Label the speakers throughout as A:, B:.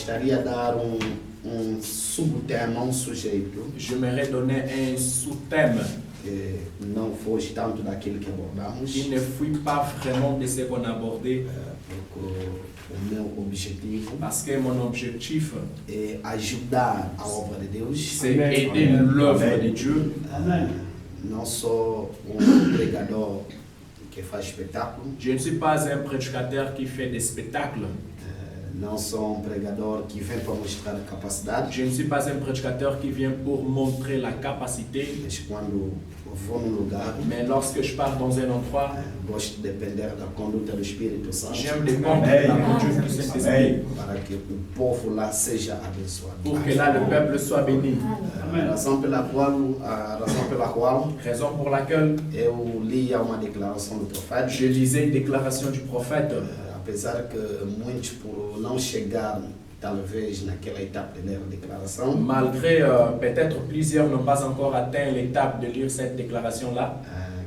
A: gostaria de dar subtema, sujeito
B: J'aimerais donner un sous-thème
A: que não foge tanto daquilo que abordamos,
B: qui ne fuit pas vraiment de ce qu'on a abordé,
A: porque o meu objetivo
B: parce que mon objectif,
A: é ajudar a obra de Deus,
B: c'est aider l'œuvre de Dieu.
A: Não sou pregador que faz espetáculo,
B: Je ne suis pas un prédicateur qui fait des spectacles.
A: não sou pregador que vem para mostrar capacidade,
B: Je ne suis pas un prédicateur qui vient pour montrer la capacité.
A: mas quando vou num lugar,
B: Mais lorsque je pars dans un endroit,
A: gosto de depender da conduta do Espírito Santo,
B: j'aime dépendre de la conduite du Saint-Esprit
A: para que o povo lá seja abençoado.
B: pour que là le peuple soit béni.
A: A razão pela qual
B: Raison pour laquelle
A: eu lia uma declaração do profeta,
B: je lisais une déclaration du prophète.
A: apesar que muitos por não chegar talvez naquela etapa de ler a declaração,
B: Malgré peut-être plusieurs n'ont pas encore atteint l'étape de lire cette déclaration-là,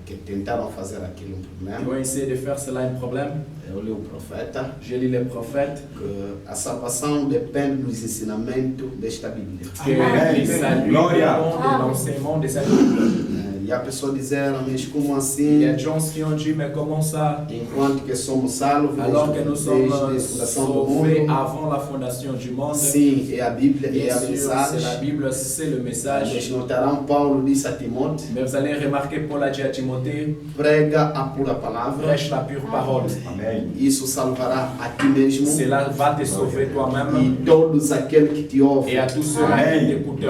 A: que tentaram fazer aquilo
B: qui
A: problema,
B: ont essayé de faire cela un problème.
A: eu li o profeta,
B: Je lis les prophètes,
A: que a salvação depende dos ensinamentos desta Bíblia.
B: que les saluts dépendent de l'enseignement de cette Bible.
A: E a pessoa dizer, mas como
B: Il y
A: assim,
B: a des gens qui ont dit, mais comment ça,
A: enquanto que somos salvos
B: alors que nous sommes
A: desde a fundação do
B: sauvés
A: mundo?
B: avant la fondation du monde?
A: Sim, é a Bíblia, é
B: Bien
A: a
B: sûr, c'est la
A: mensagem.
B: Bible, c'est le message.
A: Eles notarão, Paulo disse a Timóteo,
B: Mais vous allez remarquer, Paul a dit à Timothée,
A: prega a pura palavra,
B: prêche la pure parole.
A: isso salvará a ti mesmo
B: Cela va te sauver
A: e
B: toi-même
A: todos aqueles que te ouvem.
B: et à tous ceux-là qui t'écoutent.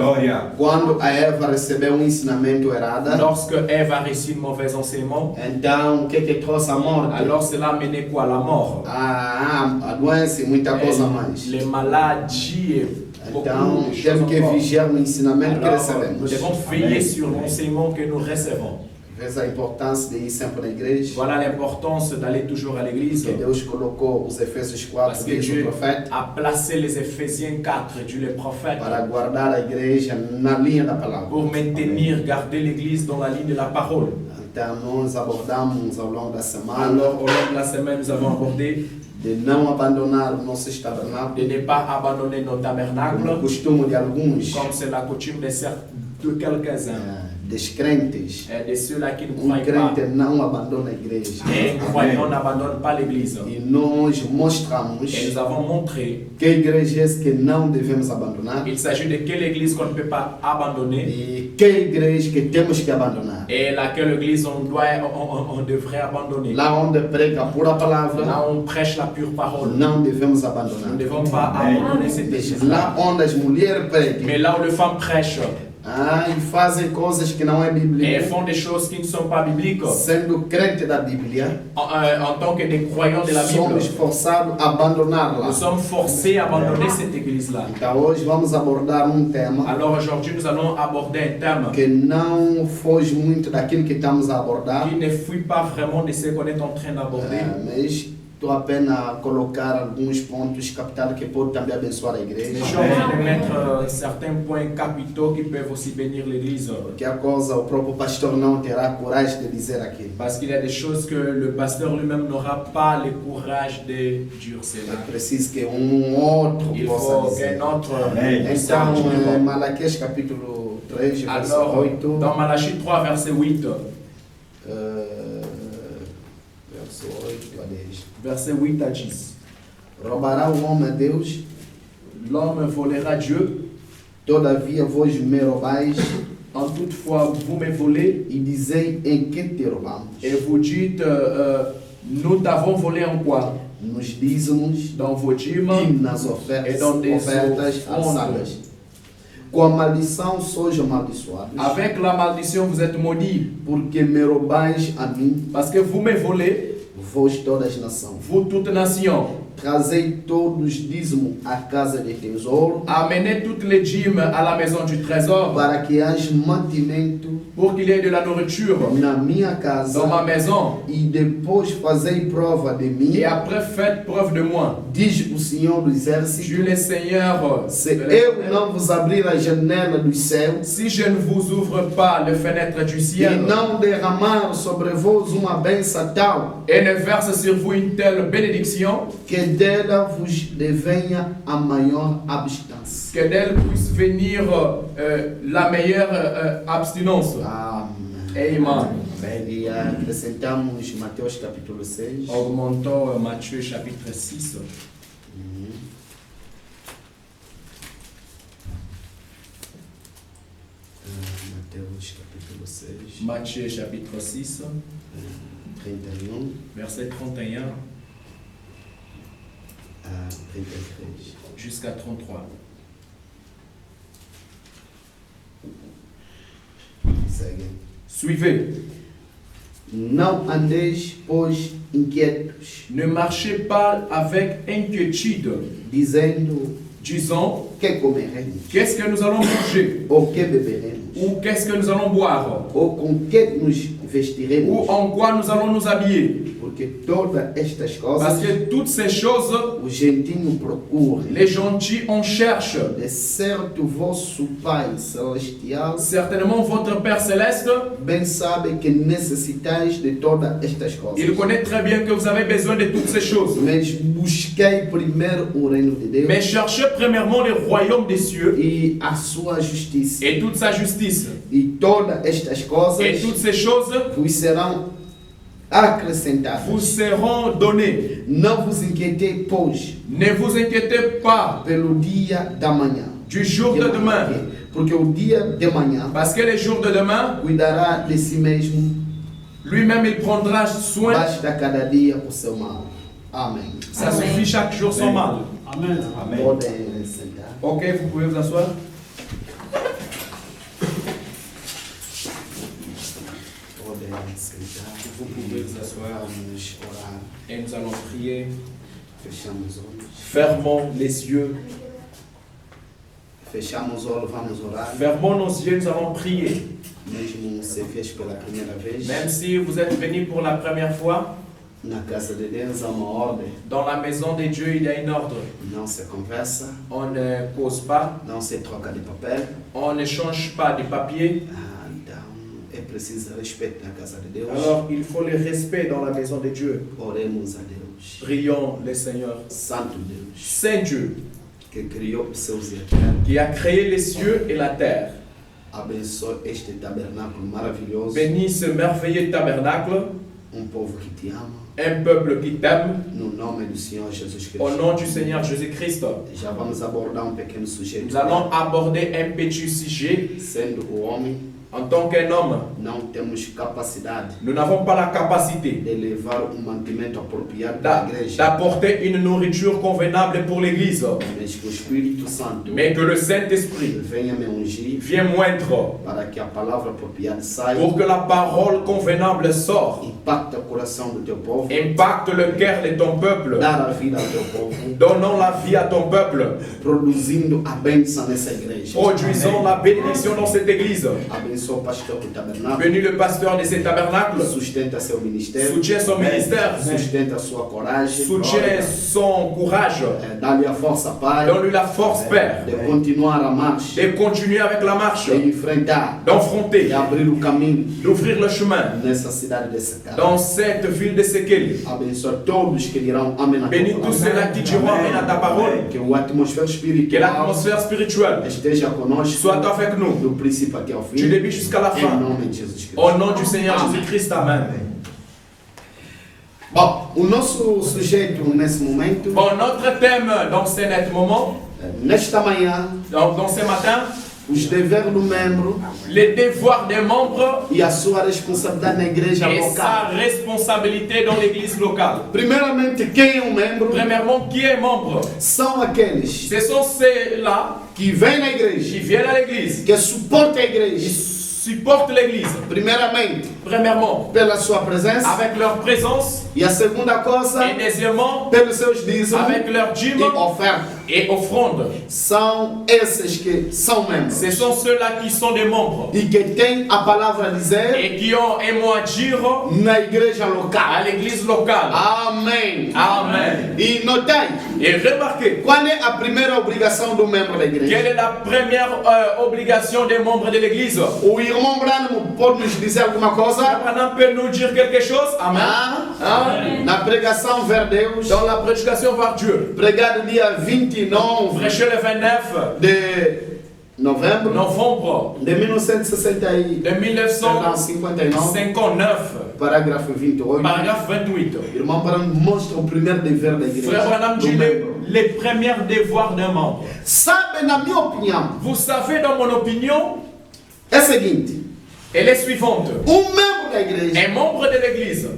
A: Quando a Eva recebeu ensinamento errado,
B: Lorsque Ève a reçu un mauvais enseignement,
A: então o que trouxe a morte?
B: alors cela a mené quoi? La mort.
A: A doença e muita coisa mais.
B: Les maladies et beaucoup
A: Então
B: de choses
A: temos que
B: encore.
A: vigiar no ensinamento que
B: Alors, nous
A: recebemos.
B: devons veiller sur l'enseignement que nous recevons.
A: Vês a importância de ir sempre na igreja,
B: Voilà l'importance d'aller toujours à l'église.
A: que Deus colocou os Efésios 4,
B: Parce que
A: diz o
B: Dieu
A: profeta,
B: a placé les Éphésiens 4, Dieu les prophètes,
A: para guardar a igreja na linha da palavra.
B: pour maintenir, garder l'église dans la ligne de la parole.
A: Então nós abordamos ao longo da semana
B: Alors, au long de la semaine, nous avons abordé
A: de não abandonar o nosso tabernáculo,
B: de ne pas abandonner nos
A: o
B: tabernacles,
A: costume de alguns
B: comme c'est la coutume de quelques-uns,
A: descrentes.
B: de ceux-là qui ne croient pas.
A: Crente não abandona a igreja.
B: Et croyants n'abandonnent pas l'église.
A: E nós mostramos
B: Et nous avons montré
A: que igrejas que não devemos abandonar
B: qu'il s'agit de quelle église qu'on ne peut pas abandonner
A: e que igreja que temos que abandonar.
B: et laquelle église on devrait abandonner.
A: Lá onde prega a pura palavra,
B: Là on prêche la pure parole.
A: não devemos
B: Nous
A: abandonar.
B: ne devons pas abandonner cette église.
A: Lá onde as mulheres pregam
B: Mais là où les femmes prêchent
A: e fazem coisas que não é
B: et
A: bíblica,
B: font des choses qui ne sont pas bibliques,
A: sendo crente da Bíblia,
B: en tant que des croyants de la
A: somos
B: Bible,
A: forçados a abandoná-la.
B: nous sommes forcés à abandonner cette église-là.
A: Então hoje vamos abordar tema
B: Alors aujourd'hui, nous allons aborder un thème
A: que não foge muito daquilo que estamos a abordar,
B: qui ne fuit pas vraiment de ce qu'on est en train d'aborder.
A: mas estou apenas a colocar alguns pontos captados que podem também abençoar a
B: Mais
A: igreja.
B: je suis en train de mettre certains points capitaux qui peuvent aussi bénir l'église.
A: Que a coisa o próprio pastor não terá coragem de dizer aqui.
B: Parce qu'il y a des choses que le pasteur lui-même n'aura pas le courage de dire
A: É
B: cela.
A: preciso que outro
B: Il
A: possa
B: faut
A: dizer.
B: qu'un autre
A: Então,
B: message.
A: Malaquias capítulo 3, verso
B: Alors,
A: 8.
B: dans Malachie 3, verset 8,
A: Verso 8 a 10.
B: verset 8 à 10,
A: Roubará o homem a Deus,
B: l'homme volera Dieu,
A: todavia vós me roubais,
B: en toutefois vous me volez,
A: e dizei em que te roubamos.
B: et vous dites, nous t'avons volé en quoi?
A: Nos dízimos
B: Dans vos dîmes
A: e nas
B: et dans des
A: ofertas
B: offrandes.
A: alçadas. Com a maldição sois amaldiçoados,
B: Avec la malédiction, vous êtes maudits,
A: porque me roubais a mim,
B: parce que vous me volez,
A: vós todas as nações.
B: vous toute nation.
A: Trazei todos os dízimos à casa de tesouro,
B: Amenez toutes les dîmes à la maison du trésor,
A: para que haja mantimento
B: pour qu'il y ait de la nourriture
A: na minha
B: dans
A: casa,
B: ma maison.
A: e depois fazei prova de mim,
B: Et après, faites preuve de moi.
A: diz o Senhor dos Exércitos,
B: Dieu le Seigneur,
A: se eu não vos abrir a janela dos céus,
B: si je ne vous ouvre pas les fenêtres du
A: e
B: ciel
A: não derramar sobre vós uma bênção tal,
B: et ne verse sur vous une telle bénédiction
A: que que dela vos venha a maior abstância.
B: Que d'elle puisse venir la meilleure abstinence.
A: Amém.
B: Amen.
A: E acrescentamos Mateus capítulo 6.
B: Augmentons Matthieu chapitre 6.
A: Mateus capítulo 6.
B: Matthieu chapitre 6,
A: 31
B: verset 31
A: a 33.
B: jusqu'à 33.
A: Segue.
B: Suivez.
A: Não andeis, pois, inquietos,
B: Ne marchez pas avec inquiétude,
A: dizendo
B: disant
A: que comeremos,
B: qu'est-ce que nous allons manger,
A: ou que beberemos,
B: ou qu'est-ce que nous allons boire,
A: ou com que nos vestiremos,
B: ou en quoi nous allons nous habiller.
A: porque todas estas
B: Parce
A: coisas
B: que toutes ces choses,
A: o gentinho procura.
B: les gentils en cherchent.
A: De certo, vosso Pai Celestial
B: Certainement, votre Père Céleste,
A: bem sabe que necessitais de todas estas coisas.
B: il connaît très bien que vous avez besoin de toutes ces choses.
A: Mas busquei primeiro o reino de Deus
B: Mais cherchez premièrement le royaume des cieux
A: e a sua justiça.
B: et toute sa justice.
A: E todas estas coisas
B: Et toutes ces choses
A: vos serão acrescentadas.
B: vous seront données.
A: Não vos inquietei, pois,
B: Ne vous inquiétez pas
A: pelo dia da manhã.
B: du jour de demain.
A: Porque o dia de manhã
B: Parce que le jour de demain,
A: cuidará de si mesmo.
B: lui-même, il prendra soin.
A: Basta cada dia o seu mal. Amém.
B: Ça
C: Amen.
B: suffit chaque jour son mal.
C: Amen.
A: Podem sentar.
B: Ok, vous pouvez vous asseoir.
A: Podem sentar.
B: Vous pouvez vous asseoir.
A: Vamos orar.
B: Et nous allons prier.
A: Fechamos os olhos.
B: Fermons les yeux.
A: Fechamos os olhos, vamos orar.
B: Fermons nos yeux, nous allons prier.
A: Mesmo se fez pela primeira vez,
B: Même si vous êtes venus pour la première fois,
A: na casa de Deus há uma ordem.
B: dans la maison de Dieu, il y a une ordre.
A: Não se conversa,
B: On ne cause pas,
A: não se troca de papel.
B: on ne change pas de papier.
A: Então é preciso respeito na casa de Deus.
B: Alors, il faut le respect dans la maison de Dieu.
A: Oremos a Deus.
B: Prions le Seigneur.
A: Santo Deus,
B: Saint Dieu,
A: que criou os céus e a terra,
B: qui a créé les cieux et la terre,
A: abençoe este tabernáculo maravilhoso.
B: bénis ce merveilleux tabernacle,
A: Povo que te ama.
B: un peuple qui t'aime,
A: No nome do Senhor Jesus Cristo.
B: au nom du Seigneur Jésus-Christ.
A: Já vamos abordar pequeno sujeito.
B: Nous allons aborder un petit sujet.
A: Sendo o homem,
B: En tant qu'un homme,
A: não temos capacidade
B: nous n'avons pas la capacité
A: de levar mantimento apropriado para a igreja.
B: d'apporter une nourriture convenable pour l'Église.
A: Mas que o Espírito Santo
B: Mais que le Saint-Esprit
A: venha me ungir
B: vienne moindre
A: para que a palavra apropriada saia,
B: pour que la parole convenable sorte,
A: impacte o coração do teu povo,
B: impacte le cœur de ton peuple,
A: dar a vida ao teu povo,
B: donnant la vie à ton peuple,
A: produzindo a bênção nessa igreja.
B: produisant la bénédiction dans cette Église.
A: Abençoa o pastor do tabernáculo,
B: Bénis le pasteur de ce tabernacle,
A: sustenta seu ministério,
B: soutiens son ministère,
A: sustenta a sua coragem,
B: soutiens son courage,
A: dá-lhe a força, Pai,
B: donne-lui la force, Père,
A: de continuar a marcha,
B: de continuer avec la marche,
A: de enfrentar,
B: d'enfronter,
A: de abrir o caminho
B: d'ouvrir le chemin
A: nessa cidade desse cara.
B: dans cette ville de Sekeli.
A: Abençoa todos que dirão amém na tua
B: Bénis tous
A: palavra.
B: ceux-là qui diront Amen à ta parole,
A: Que a atmosfera
B: que
A: espiritual
B: l'atmosphère spirituelle
A: esteja conosco
B: soit avec nous,
A: do princípio até ao
B: du
A: fim.
B: début jusqu'à la
A: Em
B: fin.
A: nome de Jesus Cristo.
B: Au nom du Seigneur Jésus-Christ, Amen.
A: Bom, o nosso sujeito nesse momento,
B: Bon, notre thème dans ce net moment,
A: nesta manhã,
B: donc dans ce matin,
A: os deveres do membro
B: les devoirs des membres
A: e a sua responsabilidade na igreja
B: et sa
A: local.
B: responsabilité dans l'église locale.
A: Primeiramente, quem é um membro?
B: Premièrement, qui est membre?
A: São aqueles
B: Ce sont ceux-là
A: que vêm na
B: qui
A: igreja,
B: viennent à l'église,
A: que suportam a
B: qui
A: igreja.
B: supportent l'église.
A: Primeiramente,
B: Premièrement,
A: pela sua presença.
B: avec leur présence,
A: E a segunda coisa,
B: et deuxièmement,
A: pelos seus dízimos
B: avec leur
A: e
B: dîme
A: oferta.
B: et offrande.
A: São esses que são membros.
B: Ce sont ceux-là qui sont des membres
A: E que têm a palavra a dizer
B: et qui ont un mot à dire
A: na igreja
B: à
A: local.
B: l'église locale.
A: Amém.
B: Amen.
A: E notai,
B: Et remarquez,
A: qual é a primeira obrigação do membro da igreja?
B: quelle est la première obligation des membres de l'église?
A: O irmão Branham pode nos dizer alguma coisa?
B: Branham peut nous dire quelque chose? Amen.
A: Ah, na pregação vers Deus,
B: Dans la prédication vers Dieu.
A: pregado dia 29
B: Prêché le 29
A: de novembro
B: novembre
A: de 1959,
B: de 1959,
A: parágrafo 28.
B: paragraphe 28.
A: Irmão Branham mostra o primeiro dever da igreja.
B: Frère Branham
A: do
B: dit
A: membro.
B: les premiers devoirs d'un membre.
A: Sabe, na minha opinião,
B: Vous savez, dans mon opinion,
A: é o seguinte:
B: elle est suivante.
A: membro da igreja,
B: Un membre de l'église,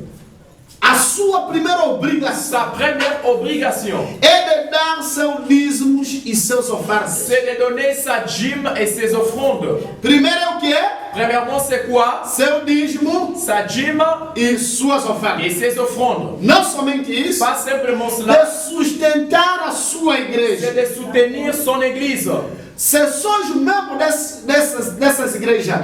A: a sua primeira obrigação
B: sa première obligation,
A: é de dar seus dízimos e seus ofertas.
B: c'est de donner sa dîme et ses offrandes.
A: Primeiro é o que?
B: Premièrement, c'est quoi?
A: Seu dízimo
B: Sa dîme
A: e suas ofertas.
B: et ses offrandes.
A: Não somente isso,
B: Pas simplement
A: de
B: cela,
A: sustentar a sua
B: c'est
A: igreja.
B: de soutenir son église.
A: Se sois membro dessas igrejas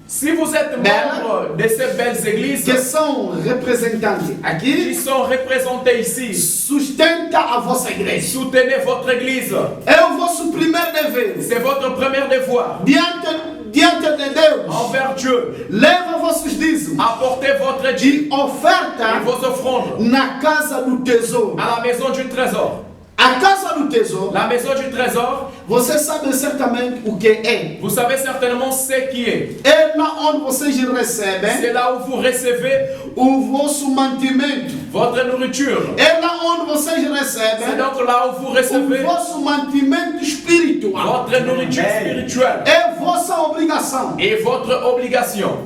B: Si vous êtes membre de ces belles églises
A: que são representantes
B: qui
A: aqui,
B: sont représentées ici,
A: sustenta a vossa igreja.
B: soutenez votre église.
A: É o vosso primeiro dever.
B: C'est votre premier devoir.
A: Diante de Deus,
B: Envers Dieu,
A: leva vossos dízimos
B: apportez votre dîme
A: e oferta
B: et vos offrandes
A: na casa do tesouro.
B: à la maison du trésor.
A: A casa do tesouro,
B: La maison du trésor,
A: você sabe certamente o que é.
B: vous savez certainement ce qui est.
A: É lá onde vocês recebem
B: C'est là où vous recevez
A: o vosso mantimento.
B: votre nourriture.
A: É lá onde vocês
B: C'est
A: recebem
B: donc là où vous
A: o
B: recevez
A: vosso mantimento espiritual.
B: votre nourriture spirituelle
A: É vossa obrigação
B: et votre obligation.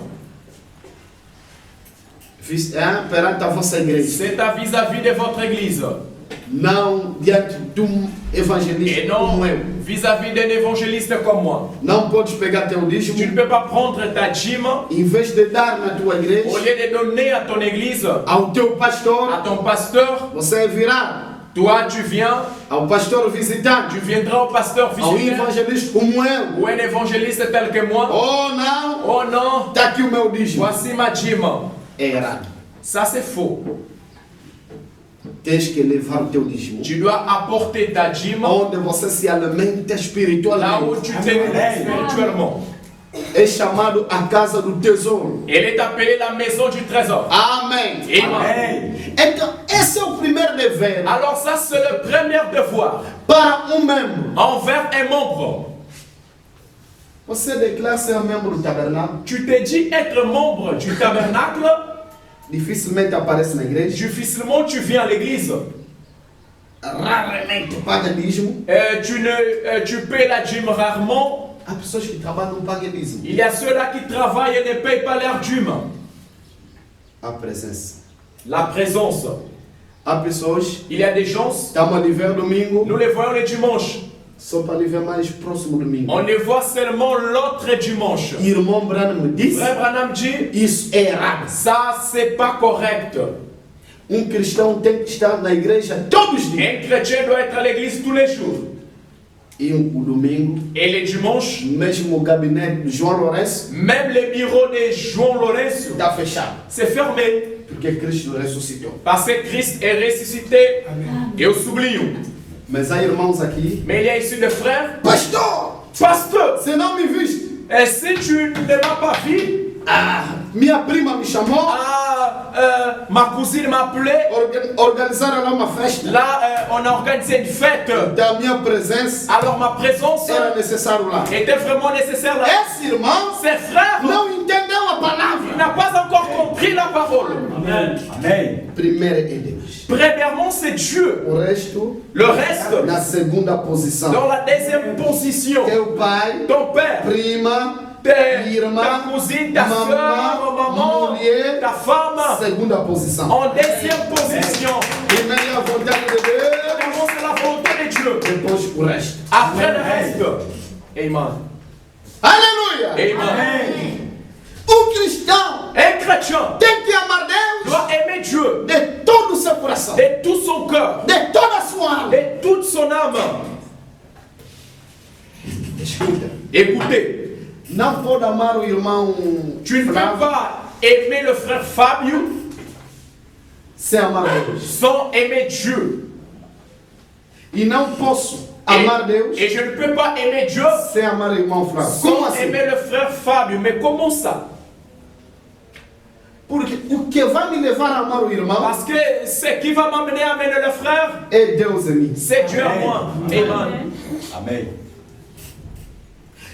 A: perante a vossa igreja.
B: C'est à vis-à-vis de votre église
A: Não diante de evangelista
B: et non
A: como eu.
B: vis-à-vis d'un évangéliste comme moi.
A: Não podes pegar teu
B: Tu ne
A: dízimo,
B: peux pas prendre ta dîme
A: em vez de dar na tua
B: au
A: igreja,
B: lieu de donner à ton église,
A: ao teu
B: à
A: pastor,
B: ton pasteur.
A: você virá
B: Toi, tu viens,
A: ao pastor visitante,
B: tu viendras au pasteur
A: ao
B: visiter
A: evangelista como eu.
B: ou un évangéliste tel que moi.
A: Oh não,
B: Oh non,
A: está aqui o meu dízimo.
B: voici ma dîme.
A: É errado.
B: Ça, c'est faux.
A: Tens que levar o teu dízimo
B: Tu dois apporter ta dîme
A: onde você se alimenta
B: là où
A: espiritualmente.
B: tu te nourris spirituellement.
A: É chamado a casa do tesouro.
B: Elle est appelée la maison du trésor.
A: Amém.
B: Amen.
A: Então, esse é o primeiro dever
B: Alors ça, c'est le premier devoir
A: para membro.
B: envers un membre.
A: Você declara ser membro do tabernáculo,
B: Tu te dis être membre du tabernacle,
A: dificilmente aparece na igreja,
B: difficilement tu viens à l'église.
A: raramente paga dízimo.
B: Tu paies la dîme rarement.
A: Há pessoas que trabalham e não pagam dízimo.
B: Il y a ceux-là qui travaillent et ne payent pas leur dîme.
A: A presença.
B: La présence.
A: Há pessoas
B: Il y a des gens,
A: que estão a viver domingo
B: nous les voyons le dimanche.
A: só para viver mais próximo domingo.
B: On les voit seulement l'autre dimanche.
A: Irmão Branham me disse,
B: Frère Branham dit,
A: isso é errado.
B: ça c'est pas correct.
A: Cristão tem que estar na igreja todos os dias.
B: Un chrétien doit être à l'église tous les jours.
A: E o domingo,
B: Et les dimanches,
A: mesmo o gabinete de João Lourenço
B: même les bureaux de João Lourenço,
A: está fechado.
B: c'est fermé.
A: Porque Cristo ressuscitou.
B: Parce que Christ est ressuscité. Et au soulignons.
A: Mas há irmãos aqui,
B: Mais il y a ici des frères.
A: pastor,
B: Pasteur,
A: você não me viste?
B: et si tu ne m'as pas vu,
A: Minha prima me chamou,
B: ma cousine m'a appelé.
A: organizaram lá uma festa.
B: Là, on a organisé une fête.
A: Da minha presença
B: Alors ma présence
A: era necessário lá.
B: était vraiment nécessaire là.
A: Esse irmão
B: Ses frères
A: não entendeu a palavra.
B: n'a pas encore compris la parole.
C: Amen. Amen.
A: Primeiro é Deus.
B: Premièrement, c'est Dieu.
A: O resto,
B: Le reste,
A: na segunda posição.
B: dans la deuxième position,
A: Teu pai,
B: ton père,
A: prima,
B: ta
A: irmã,
B: cousine, ta soeur, maman,
A: mulher,
B: ta femme,
A: segunda posição.
B: en deuxième position.
A: Primeiro é a vontade de Deus,
B: Premièrement, c'est la volonté de Dieu.
A: depois o resto.
B: Après le reste, Amen.
A: Aleluia!
B: Amen.
A: O cristão
B: Un chrétien
A: tem que amar Deus
B: doit aimer Dieu
A: de todo o seu coração,
B: de tout son cœur,
A: de toda a sua alma.
B: de toute son âme.
A: Escuta,
B: Écoutez,
A: não pode amar o irmão
B: tu ne peux
A: Flávio
B: pas aimer le frère Fabio
A: sem amar Deus.
B: sans aimer Dieu.
A: E não posso Amar Deus
B: Et je ne peux pas aimer Dieu
A: sem amar o irmão fraco. Como
B: sans
A: assim?
B: aimer le frère Fábio. Mais comment ça?
A: Porque o que vai me levar a amar o irmão
B: Parce que ce qui va m'amener à aimer le frère,
A: é Deus em mim.
B: c'est Dieu en moi. Amen.
C: Amen.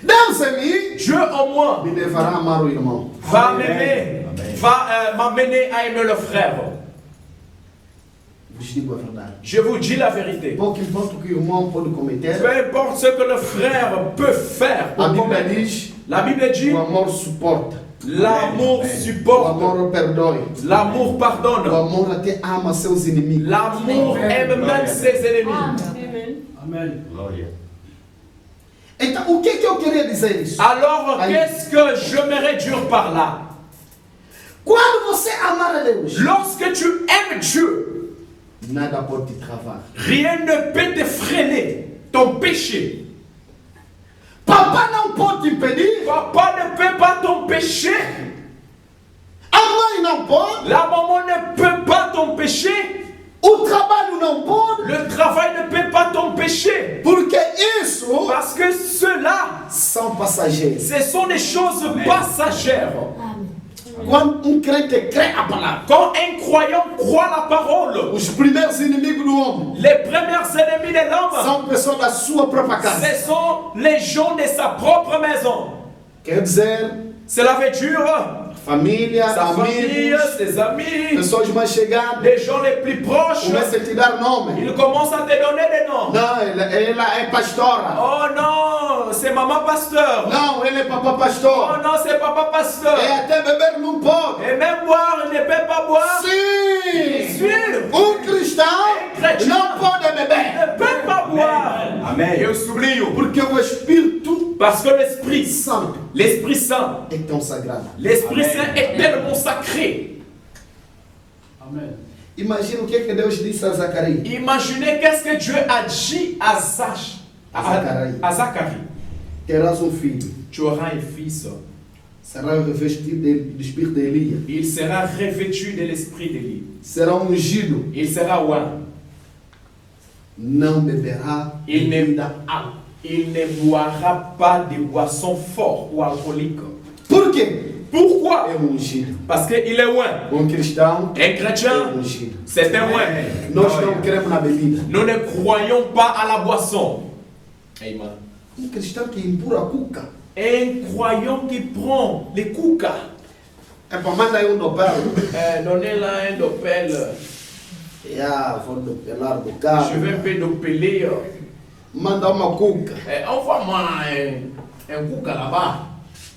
A: Deus em mim
B: Dieu en moi
A: me levará a amar o irmão.
B: va m'aimer, va m'amener à aimer le frère.
A: Vos digo a verdade.
B: Je vous dis la vérité.
A: Pouco importa o que o irmão pode cometer,
B: Peu importe ce que le frère peut faire.
A: a Bíblia diz:
B: La Bible dit,
A: o amor suporta,
B: l'amour
A: o
B: supporte,
A: amor perdoe,
B: l'amour
A: o
B: pardonne,
A: amor até ama seus inimigos.
B: l'amour aime même ses ennemis.
D: Amen.
C: Glória.
A: Então, o que eu queria dizer isso?
B: Alors,
A: Aïe.
B: qu'est-ce que je me réduire par là?
A: Quando você amar a Deus,
B: Lorsque tu aimes Dieu,
A: nada pode te travar.
B: rien ne peut te freiner ton péché.
A: Papai não pode te impedir,
B: Papa ne peut pas t'empêcher.
A: a mãe não pode,
B: La maman ne peut pas t'empêcher.
A: o trabalho não pode,
B: Le travail ne peut pas t'empêcher.
A: porque isso
B: Parce que ceux-là,
A: são passageiros.
B: ce sont des choses passagères.
A: Quando crente crê a palavra,
B: Quand un croyant croit la parole,
A: os primeiros inimigos do homem
B: les premiers ennemis de l'homme,
A: são pessoas da sua própria casa.
B: ce sont les gens de sa propre maison.
A: Quer dizer,
B: Cela veut dire
A: família,
B: sa famille,
A: amigos,
B: ses amis,
A: pessoas mais chegadas,
B: les gens les plus proches.
A: começam a te dar nome.
B: Ils commencent à te donner des noms.
A: Não, ela é pastora.
B: Oh non, c'est maman pasteur.
A: Não, ele é papá
B: Oh
A: pastor.
B: non, c'est papa pasteur.
A: E até beber não pode.
B: Et même boire, il ne peut pas boire.
A: Sim!
B: Sûr.
A: Cristão não pode
B: Il
A: beber.
B: ne peut pas boire.
C: Amen.
B: Eu sublinho.
A: Porque o Espírito
B: Parce que l'Esprit
A: Santo
B: Saint,
A: é tão sagrado.
B: l'Esprit
C: Amen.
B: Saint est tellement sacré.
D: Amen.
A: Imagina o que Deus disse a Zacarias.
B: Imaginez qu'est-ce que Dieu a dit à Zacharie.
A: Terás um filho.
B: Tu auras un fils.
A: Será revestido do Espírito de Elias.
B: Il sera revêtu de l'Esprit d'Élie.
A: Será ungido.
B: Il sera roi.
A: Não beberá
B: Il ne,
A: bebida álcool.
B: il ne boira pas de boissons fortes ou alcooliques.
A: Por quê?
B: Pourquoi?
A: É ungido.
B: Parce qu'il est loin.
A: Um cristão
B: Un
A: é
B: chrétien,
A: ungido.
B: c'est un loin.
A: Nós não queremos na bebida.
B: Nous ne croyons pas à la boisson. Amen.
A: Um cristão que impura a cuca.
B: Un croyant qui prend les cucas.
A: É para mandar aí dopel.
B: Donnez-la un dopel.
A: Vou dopelar do carro.
B: Je vais un peu dopeler.
A: Manda uma cuca.
B: Envoie-moi un cuca là-bas.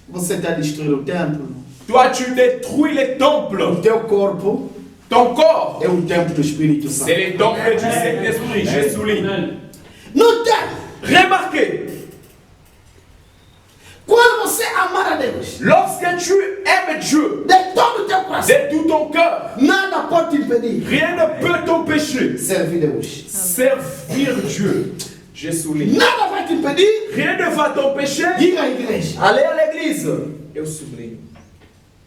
A: Você está destruindo o templo.
B: Toi, tu détruis les temples.
A: O teu corpo
B: Ton corps,
A: é o templo do Espírito Santo.
B: c'est les temples du Saint-Esprit. Je souligne.
D: Amen.
A: No templo,
B: Remarquez,
A: quando você amar a Deus
B: lorsque tu aimes Dieu
A: de todo o teu coração,
B: de tout ton cœur,
A: nada pode te impedir
B: rien ne peut t'empêcher.
A: servir Deus.
B: Servir Dieu. Je souligne.
A: Nada vai te impedir
B: Rien ne va t'empêcher.
A: ir à igreja.
B: Aller à l'église. Eu souligne.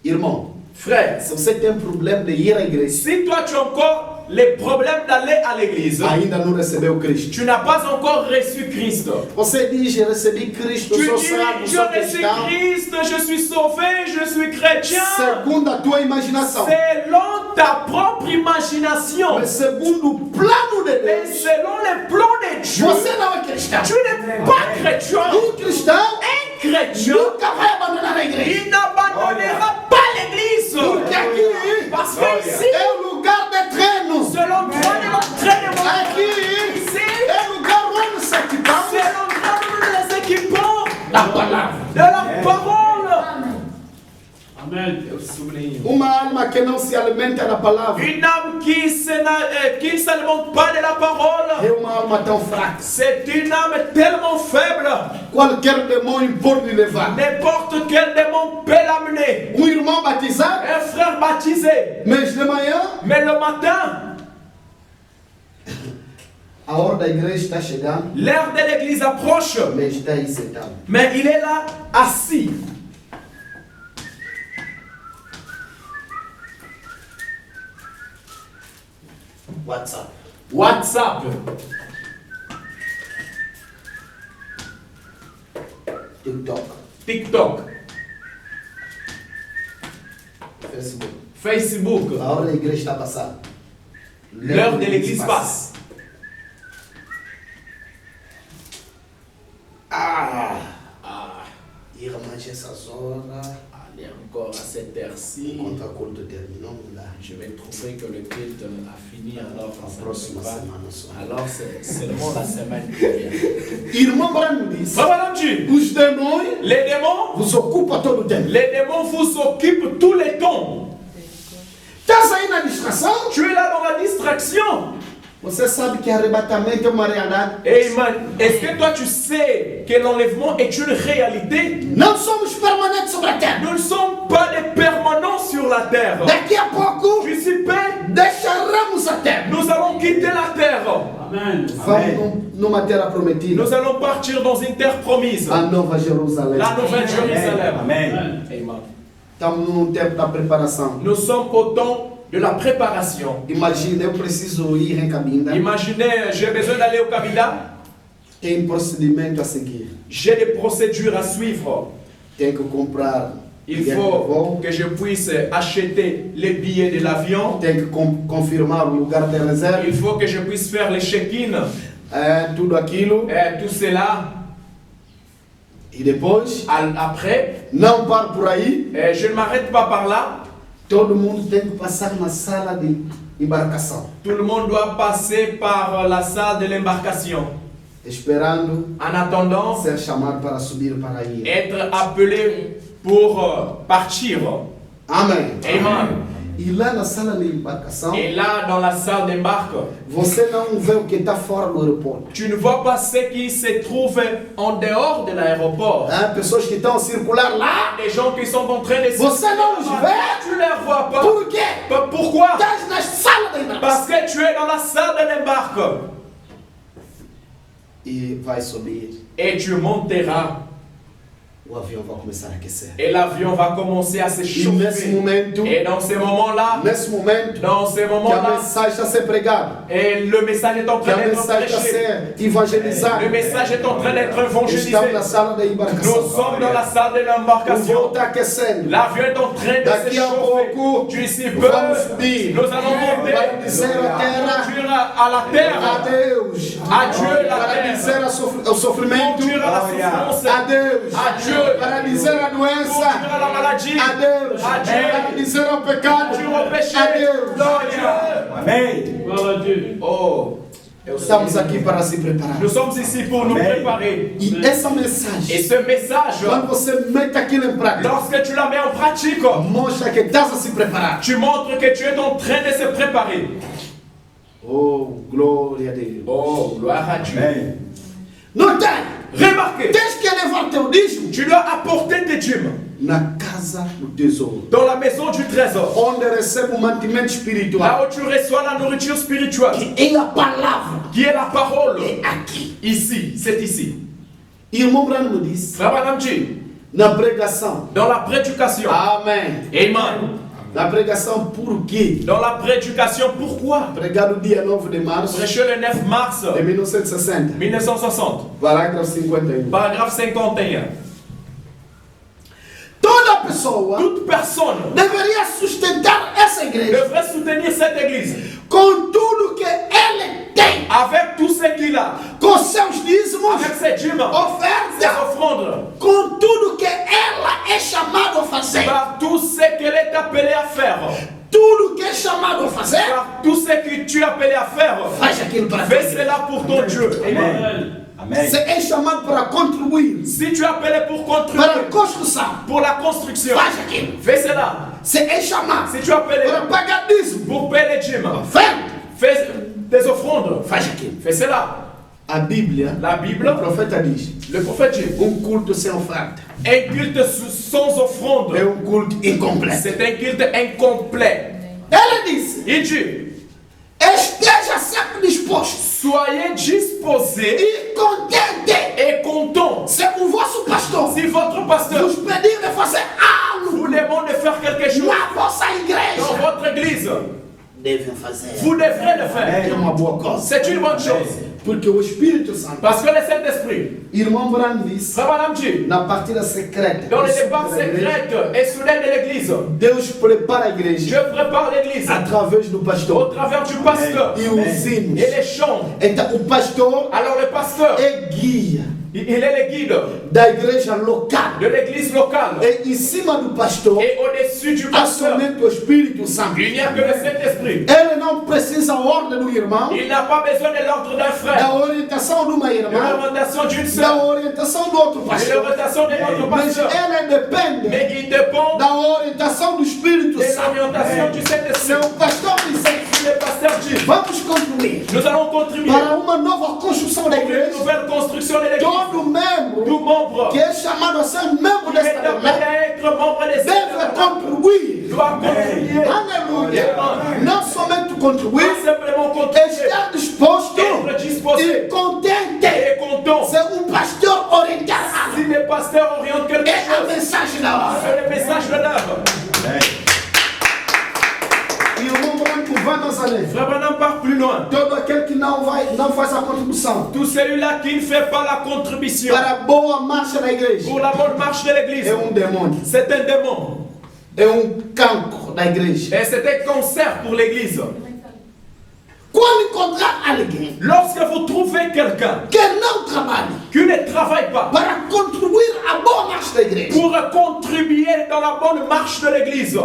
A: Irmão,
B: Frère,
A: se você tem problema de ir à igreja,
B: si toi tu as encore les problèmes d'aller à l'église,
A: ainda não recebeu Cristo.
B: tu n'as pas encore reçu Christ.
A: Você diz, eu recebi Cristo,
B: Tu
A: sou
B: dis,
A: salvo,
B: je
A: sou
B: reçu
A: cristão.
B: Christ, je suis sauvé, je suis chrétien.
A: Segundo a tua imaginação.
B: Selon ta propre imagination,
A: Mas segundo o plano de
B: et
A: Deus,
B: selon le plan de Dieu,
A: você não é cristão.
B: tu n'es pas chrétien.
A: Cristão
B: Un chrétien,
A: nunca vai abandonar a igreja.
B: il n'abandonnera pas l'église.
A: Porque aqui
B: Parce que ici,
A: é o lugar de treino.
B: c'est l'endroit de l'entraînement.
A: Aqui
B: Ici,
A: é o lugar onde se equipamos
B: c'est l'endroit où nous les équipons
A: a palavra.
B: de la parole.
D: Amen.
B: Eu sublinho.
A: Uma alma que não se alimenta da palavra
B: Une âme qui ne s'alimente pas de la parole,
A: é uma alma tão fraca.
B: c'est une âme tellement faible.
A: Qualquer demônio pode lhe levar.
B: N'importe quel démon peut l'amener.
A: Irmão batizado,
B: Un frère baptisé,
A: mês de manhã,
B: mais le matin,
A: a hora da igreja está chegando,
B: l'heure de l'église approche,
A: mas está aí sentado.
B: mais il est là assis.
A: WhatsApp.
B: WhatsApp.
A: TikTok,
B: TikTok,
A: Facebook.
B: Facebook.
A: A hora da igreja está passando.
B: L'heure de l'église passe.
A: Irmãs, essas horas,
B: Allez, encore à cette heure-ci,
A: enquanto a culto terminou, là.
B: je vais trouver que le culte a fini, alors
A: A
B: ça ne
A: próxima
B: peut pas.
A: semana só.
B: Alors c'est seulement la semaine qui vient.
A: Irmão Branco disse:
B: Madame Dieu,
A: os demônios
B: les démons,
A: vos ocupam todo o tempo.
B: les démons vous occupent tous les temps.
A: Estás aí na distração?
B: Tu es là dans la distraction.
A: Você sabe que arrebatamento é uma realidade.
B: Hey man, est-ce que toi tu sais que l'enlèvement est une réalité?
A: Não somos permanentes sobre a terra.
B: Nous ne sommes pas des permanents sur la terre.
A: Daqui a pouco
B: Tu sais pas?
A: deixaremos a terra.
B: Nous allons quitter la terre.
D: Amen.
A: Vamos numa terra prometida.
B: Nous allons partir dans une terre promise.
A: A Nova Jerusalém.
B: La nouvelle Jérusalem.
D: Amen.
B: Amen.
A: Estamos num tempo da preparação.
B: Nous sommes au temps de la préparation.
A: Imagina, eu preciso ir em Cabinda.
B: Imaginez, j'ai besoin d'aller au Kabila.
A: Tem procedimento a seguir.
B: J'ai des procédures à suivre.
A: Tem que comprar
B: Il
A: bilhete de
B: faut
A: voo.
B: que je puisse acheter les billets de l'avion.
A: Tem que confirmar o lugar de reserva.
B: Il faut que je puisse faire les check-in.
A: Tudo aquilo.
B: Tout cela.
A: E depois,
B: Après,
A: não paro por aí.
B: je ne m'arrête pas par là.
A: Todo mundo tem que passar na sala de embarcação.
B: Tout le monde doit passer par la salle de l'embarcation.
A: Esperando
B: En attendant,
A: ser chamado para subir para a ilha.
B: être appelé pour partir.
A: Amém.
B: Amen.
A: E lá na sala de embarcação,
B: Et là, dans la salle d'embarque,
A: você não vê o que está fora do aeroporto.
B: tu ne vois pas ce qui se trouve en dehors de l'aéroport.
A: Pessoas que estão a circular lá.
B: Les gens qui sont en train de
A: Você não os vê?
B: tu ne les vois pas.
A: Por quê?
B: Pourquoi?
A: Estás na sala da embarcação.
B: Parce que tu es dans la salle de l'embarque.
A: E vai subir.
B: Et tu monteras.
A: O avião vai começar a aquecer.
B: Et l'avion va commencer à se
A: E nesse
B: chauffer.
A: momento,
B: Et dans ces moments-là,
A: dans que a
B: moments-là,
A: mensagem está a ser pregada,
B: et le message est en
A: que
B: train
A: a
B: d'être
A: mensagem está a
B: prêché.
A: ser evangelizada.
B: Le message est en train d'être évangélisé.
A: Estamos na sala da
B: Nous
A: embarcação.
B: sommes dans la salle de
A: O voo
B: l'embarcation.
A: está aquecendo.
B: L'avion est en train de se
A: Daqui a
B: chauffer.
A: pouco,
B: D'ici peu,
A: vamos subir.
B: nous allons monter.
A: Para dizer à terra,
B: Conduire à la terre.
A: adeus.
B: Adieu la
A: Para
B: terre.
A: dizer o sofrimento,
B: Conduire à la souffrance.
A: adeus.
B: Adieu.
A: Para dizer a doença,
B: Conduire à la maladie.
A: adeus.
B: Adieu.
A: Para dizer ao pecado,
B: Conduire au péché.
A: adeus.
B: Adieu.
D: Amen. Gloire à Dieu.
B: Oh,
A: Estamos aqui para se preparar.
B: nous sommes ici pour nous préparer.
A: E essa
B: Et
A: mensagem,
B: ce message,
A: quando você mete aquilo em prática,
B: lorsque tu la mets en pratique,
A: mostra que estás a se preparar.
B: tu montres que tu es en train de se préparer.
A: Oh, glória a Deus.
B: Oh, gloire à Dieu.
D: Amen.
A: Não tem.
B: Remarquez,
A: Tens que levar teu dízimo
B: tu dois apporter tes dîmes
A: na casa do tesouro,
B: dans la maison du trésor,
A: onde recebe o mantimento espiritual,
B: là où tu reçois la nourriture spirituelle,
A: que é a palavra.
B: qui est la parole.
A: É aqui.
B: Ici, c'est ici.
A: Irmão Branco me disse,
B: Frère Madame Dieu,
A: na pregação.
B: dans la prédication.
A: Amém.
B: Amen.
A: Na pregação, por quê?
B: Dans la prédication, pourquoi?
A: Pregado dia 9 de março
B: Prêché le 9 mars
A: de 1960,
B: 1960,
A: parágrafo 51.
B: paragraphe 51.
A: Toda pessoa
B: Toute personne
A: deveria sustentar essa igreja
B: devrait soutenir cette église
A: com tudo que ele tem,
B: avec tout ce qu'il a,
A: com seus dízimos,
B: avec ses dîmes, ses
A: ofertas,
B: offrandes,
A: com tudo que ela é chamada a fazer.
B: par tout ce qu'elle est appelée à faire,
A: Tudo que é chamado a fazer,
B: par tout ce que tu es appelé à faire.
A: faz aquilo para
B: Fais
A: Deus.
B: cela pour ton Dieu. Amen.
D: Amen. Amen.
A: Você é chamado para contribuir
B: Si tu es appelé pour
A: para a
B: contribuer,
A: construção,
B: pour la construction,
A: faz aquilo.
B: fais cela.
A: Você é chamado
B: Si tu es appelé
A: para pagar dízimo,
B: pour payer les dîmes,
A: oferta,
B: fais des offrandes.
A: faz aquilo.
B: Fais cela.
A: A Bíblia,
B: La
A: o
B: Bible,
A: profeta diz,
B: le prophète dit,
A: culto sem oferta
B: un culte sans offrande,
A: é culto incompleto.
B: c'est un culte incomplet.
A: Ele disse,
B: Il dit,
A: esteja sempre disposto
B: soyez disposés
A: e contente
B: et contents.
A: se o vosso pastor
B: Si votre pasteur
A: vos pedir de fazer
B: vous
A: algo
B: demande de faire quelque chose
A: na vossa
B: dans
A: igreja,
B: votre église,
A: devem fazer.
B: vous devrez le
A: É
B: faire.
A: uma boa coisa.
B: C'est une bonne chose.
A: Porque o Espírito Santo,
B: Parce que le Saint-Esprit,
A: irmão Brandis,
B: Frère Branham dit,
A: na partida secreta,
B: dans les départs secrètes et soudaines de l'église,
A: Deus prepara a
B: Dieu
A: igreja
B: prépare l'église
A: através do
B: au
A: pastor
B: travers du pasteur
A: e os hinos.
B: et les chants.
A: Então, o pastor
B: Alors le pasteur,
A: é guia
B: il est le guide
A: da igreja local.
B: de l'église locale.
A: E em cima do pastor
B: Et au-dessus du
A: há
B: pasteur,
A: somente o Espírito Santo.
B: il n'y a que le Saint-Esprit.
A: Ele não precisa a ordem do irmão,
B: Il n'a pas besoin de l'ordre d'un
A: da
B: frère,
A: orientação de uma
B: de
A: irmã,
B: l'orientation d'une
A: da
B: sœur,
A: orientação do outro
B: de
A: pastor.
B: l'orientation de notre
A: Mas
B: pasteur.
A: ele depende
B: Mais il dépend
A: da orientação do Espírito
B: de
A: Santo.
B: l'orientation du Saint-Esprit.
A: Se o pastor disser,
B: Si le pasteur dit,
A: vamos contribuir
B: nous allons contribuer
A: para uma nova construção da
B: pour une
A: igreja,
B: nouvelle construction de l'église,
A: todo membro
B: tout membre
A: que é chamado a ser membro
B: qui est
A: desta
B: appelé
A: igreja
B: à être membre des
A: deve
B: saints
A: contribuir.
B: doit contribuer.
A: Aleluia! Não somente contribuir,
B: Pas simplement contribuer,
A: estar disposto
B: être disposé
A: e contente.
B: et content.
A: Se o pastor orientar
B: Si les pasteurs orientent quelque
A: é a
B: chose,
A: mensagem da hora.
B: c'est le message de l'œuvre.
A: E o irmão branco vai mais além.
B: Frère Branham part plus loin.
A: Todo aquele que não faz a contribuição
B: Tout celui-là qui ne fait pas la contribution
A: para a boa marcha da igreja
B: pour la bonne marche de l'église,
A: é demônio,
B: c'est un démon.
A: é cancro da igreja.
B: Et c'est un cancer pour l'église.
A: Quando encontrar alguém
B: Lorsque vous trouvez quelqu'un
A: que não trabalha
B: qui ne travaille pas
A: para contribuir à boa marcha da igreja,
B: pour contribuer dans la bonne marche de l'église,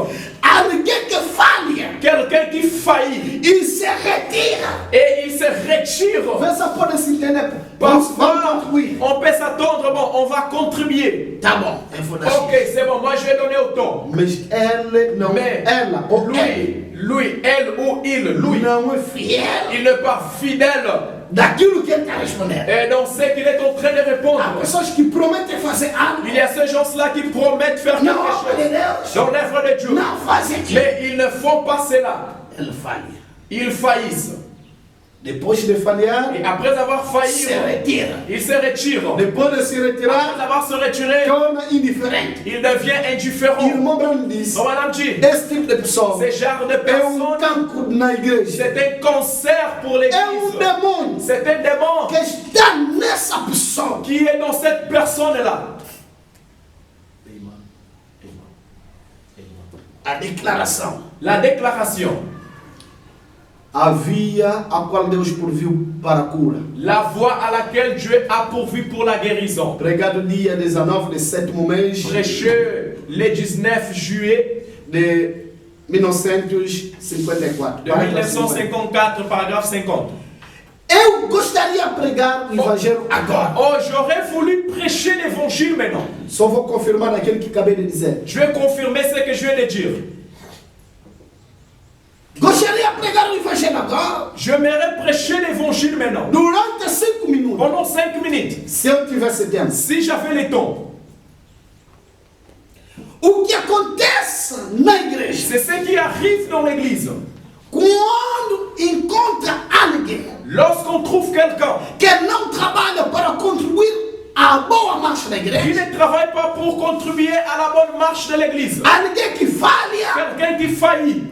A: alguém que falha
B: quelqu'un qui faillit
A: e se retira,
B: et il se retire,
A: você pode se entender. Vamos
B: parfois
A: contribuir.
B: on peut s'attendre, bon, on va contribuer.
A: Tá bom, eu vou dar.
B: Ok, c'est bon, moi je vais donner autant.
A: Mas ele não,
B: Mais
A: ela ou ele
B: lui, elle ou il, lui,
A: não é fiel
B: il n'est pas fidèle
A: daquilo que ele está respondendo.
B: et dans ce qu'il est en train de
A: Há
B: répondre.
A: pessoas que prometem fazer algo,
B: Il y a ces gens-là qui promettent faire
A: na
B: quelque
A: obra de
B: chose
A: Deus,
B: dans l'œuvre de Dieu,
A: não fazem aquilo.
B: mais ils ne font pas cela.
A: Ele falha.
B: Ils faillissent.
A: Depois de falhar,
B: Et après avoir failli,
A: se retira.
B: ils se retirent.
A: Depois de se retirar,
B: Après avoir se retiré,
A: torna indiferente.
B: il devient indifférent.
A: Irmão Branham disse,
B: Comme Madame dit,
A: esse tipo de pessoa
B: ce genre de
A: é
B: personne,
A: cancro na igreja.
B: c'est un cancer pour
A: É
B: l'église.
A: demônio
B: C'est un démon
A: que está nessa pessoa.
B: qui est dans cette personne-là.
A: A declaração.
B: La déclaration,
A: Havia a qual Deus proviu para a cura.
B: la voie à laquelle Dieu a pourvu pour la guérison.
A: Pregado dia 19 de sétimo mês
B: Prêché le 19 juillet
A: de 1954.
B: de 1954, paragraphe 50.
A: Eu gostaria de pregar o evangelho agora.
B: Oh, j'aurais voulu prêcher l'évangile maintenant.
A: Só vou confirmar aquilo que acabei de dizer.
B: Je vais confirmer ce que je viens de dire.
A: Gostaria de pregar o evangelho agora.
B: J'aimerais prêcher l'évangile maintenant.
A: Durante 5 minutos.
B: Pendant 5 minutes.
A: Se eu tivesse tempo.
B: Si j'avais le temps.
A: O que acontece na igreja?
B: C'est ce qui arrive dans l'église.
A: Quando encontra alguém
B: Lorsqu'on trouve quelqu'un
A: que não trabalha para contribuir à boa marcha da
B: qui
A: igreja,
B: ne travaille pas pour contribuer à la bonne marche de l'église,
A: alguém que falha,
B: quelqu'un qui faillit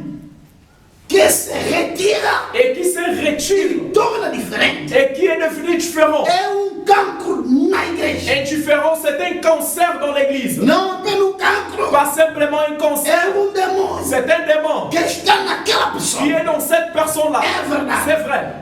A: que se retira
B: et qui se retire
A: e torna diferente,
B: et qui est devenu différent.
A: é cancro na igreja.
B: Indifférent, c'est un cancer dans l'église.
A: Não apenas cancro,
B: Pas simplement un cancer,
A: é demônio
B: c'est un démon
A: que está naquela pessoa.
B: qui est dans cette personne-là.
A: É verdade.
B: C'est vrai.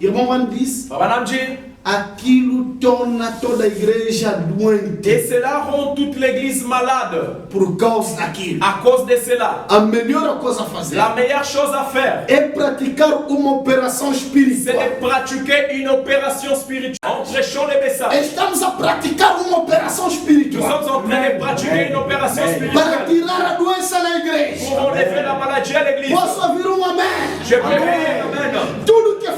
A: Irmão Juan diz,
B: Madame dit,
A: aquilo torna toda a igreja doente
B: et cela rend toute l'église malade
A: por causa daquilo.
B: à cause de cela.
A: A melhor coisa a fazer
B: La meilleure chose à faire,
A: é praticar uma operação
B: c'est
A: espiritual.
B: de pratiquer une opération spirituelle en prêchant les messages.
A: Estamos a praticar uma operação
B: Nous
A: espiritual
B: sommes en train de pratiquer une opération
A: para
B: spirituelle
A: tirar a doença na igreja.
B: pour enlever la maladie à l'église.
A: Posso ouvir amém?
B: Je peux dire amen.
A: Tudo que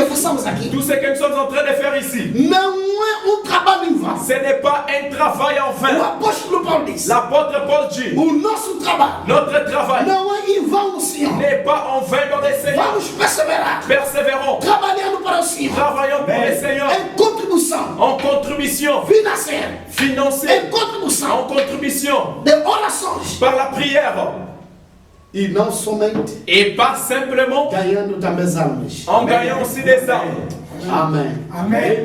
A: façamos aqui
B: Tout ce que nous sommes en train de faire ici,
A: não é trabalho em vão.
B: ce n'est pas un travail en
A: O
B: vain.
A: apóstolo Paulo disse,
B: L'apôtre Paul dit,
A: o nosso trabalho
B: notre travail
A: não é em vão no Senhor.
B: n'est pas en vain dans les Seigneurs.
A: Vamos perseverar,
B: Persévérons,
A: trabalhando para o Senhor,
B: travaillons pour les Seigneurs
A: em contribuição
B: en contribution
A: financeira,
B: financière,
A: em contribução
B: en contribution
A: de orações
B: par la prière.
A: E não somente
B: Et pas simplement
A: ganhando também as almas.
B: en gagnant aussi des âmes.
A: Amém.
B: Amen.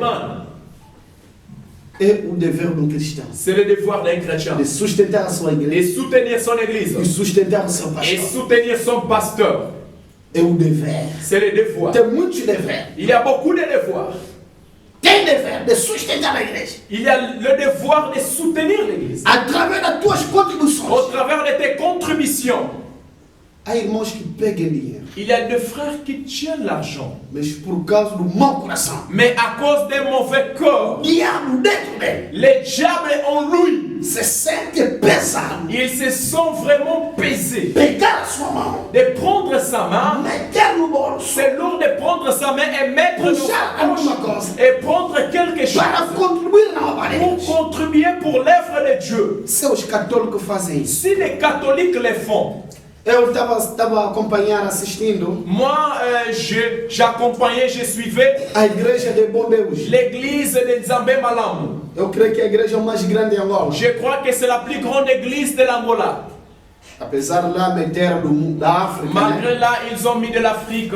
A: É o dever de um cristão
B: C'est le devoir d'un chrétien
A: de sustentar a sua
B: de
A: igreja
B: soutenir son église
A: e sustentar o seu
B: et
A: pastor.
B: soutenir son pasteur.
A: É o dever.
B: C'est le devoir.
A: Tem muitos deveres.
B: Il y a beaucoup de devoirs.
A: Tem dever de sustentar a igreja
B: Il y a le devoir de soutenir l'église
A: através das tuas
B: au
A: contribuições.
B: travers de tes contributions.
A: Há irmãos que pegam dinheiro,
B: Il y a des frères qui tiennent l'argent,
A: mas por causa do mau coração,
B: mais à cause des mauvais corps,
A: o diabo dentro dele
B: le diable en lui,
A: se sente pesado.
B: ils se sont vraiment pesés.
A: Pegar a sua mão,
B: De prendre sa main,
A: meter no bolso
B: c'est lourd de prendre sa main et mettre dans
A: puxar
B: sa
A: alguma
B: poche
A: coisa
B: et prendre quelque chose
A: para contribuir na obra de
B: pour
A: Deus.
B: contribuer pour l'œuvre de Dieu.
A: Se os católicos fazem isso,
B: Si les catholiques le font,
A: eu estava acompanhando, assistindo
B: moi j'accompagnais, je suivais
A: a igreja de Bom Deus.
B: l'église de Nzambe Malamu.
A: Eu creio que é a igreja mais grande em Angola.
B: Je crois que c'est la plus grande église de l'Angola.
A: Apesar de lá meter da África,
B: Malgré
A: né?
B: là, ils ont mis de l'Afrique.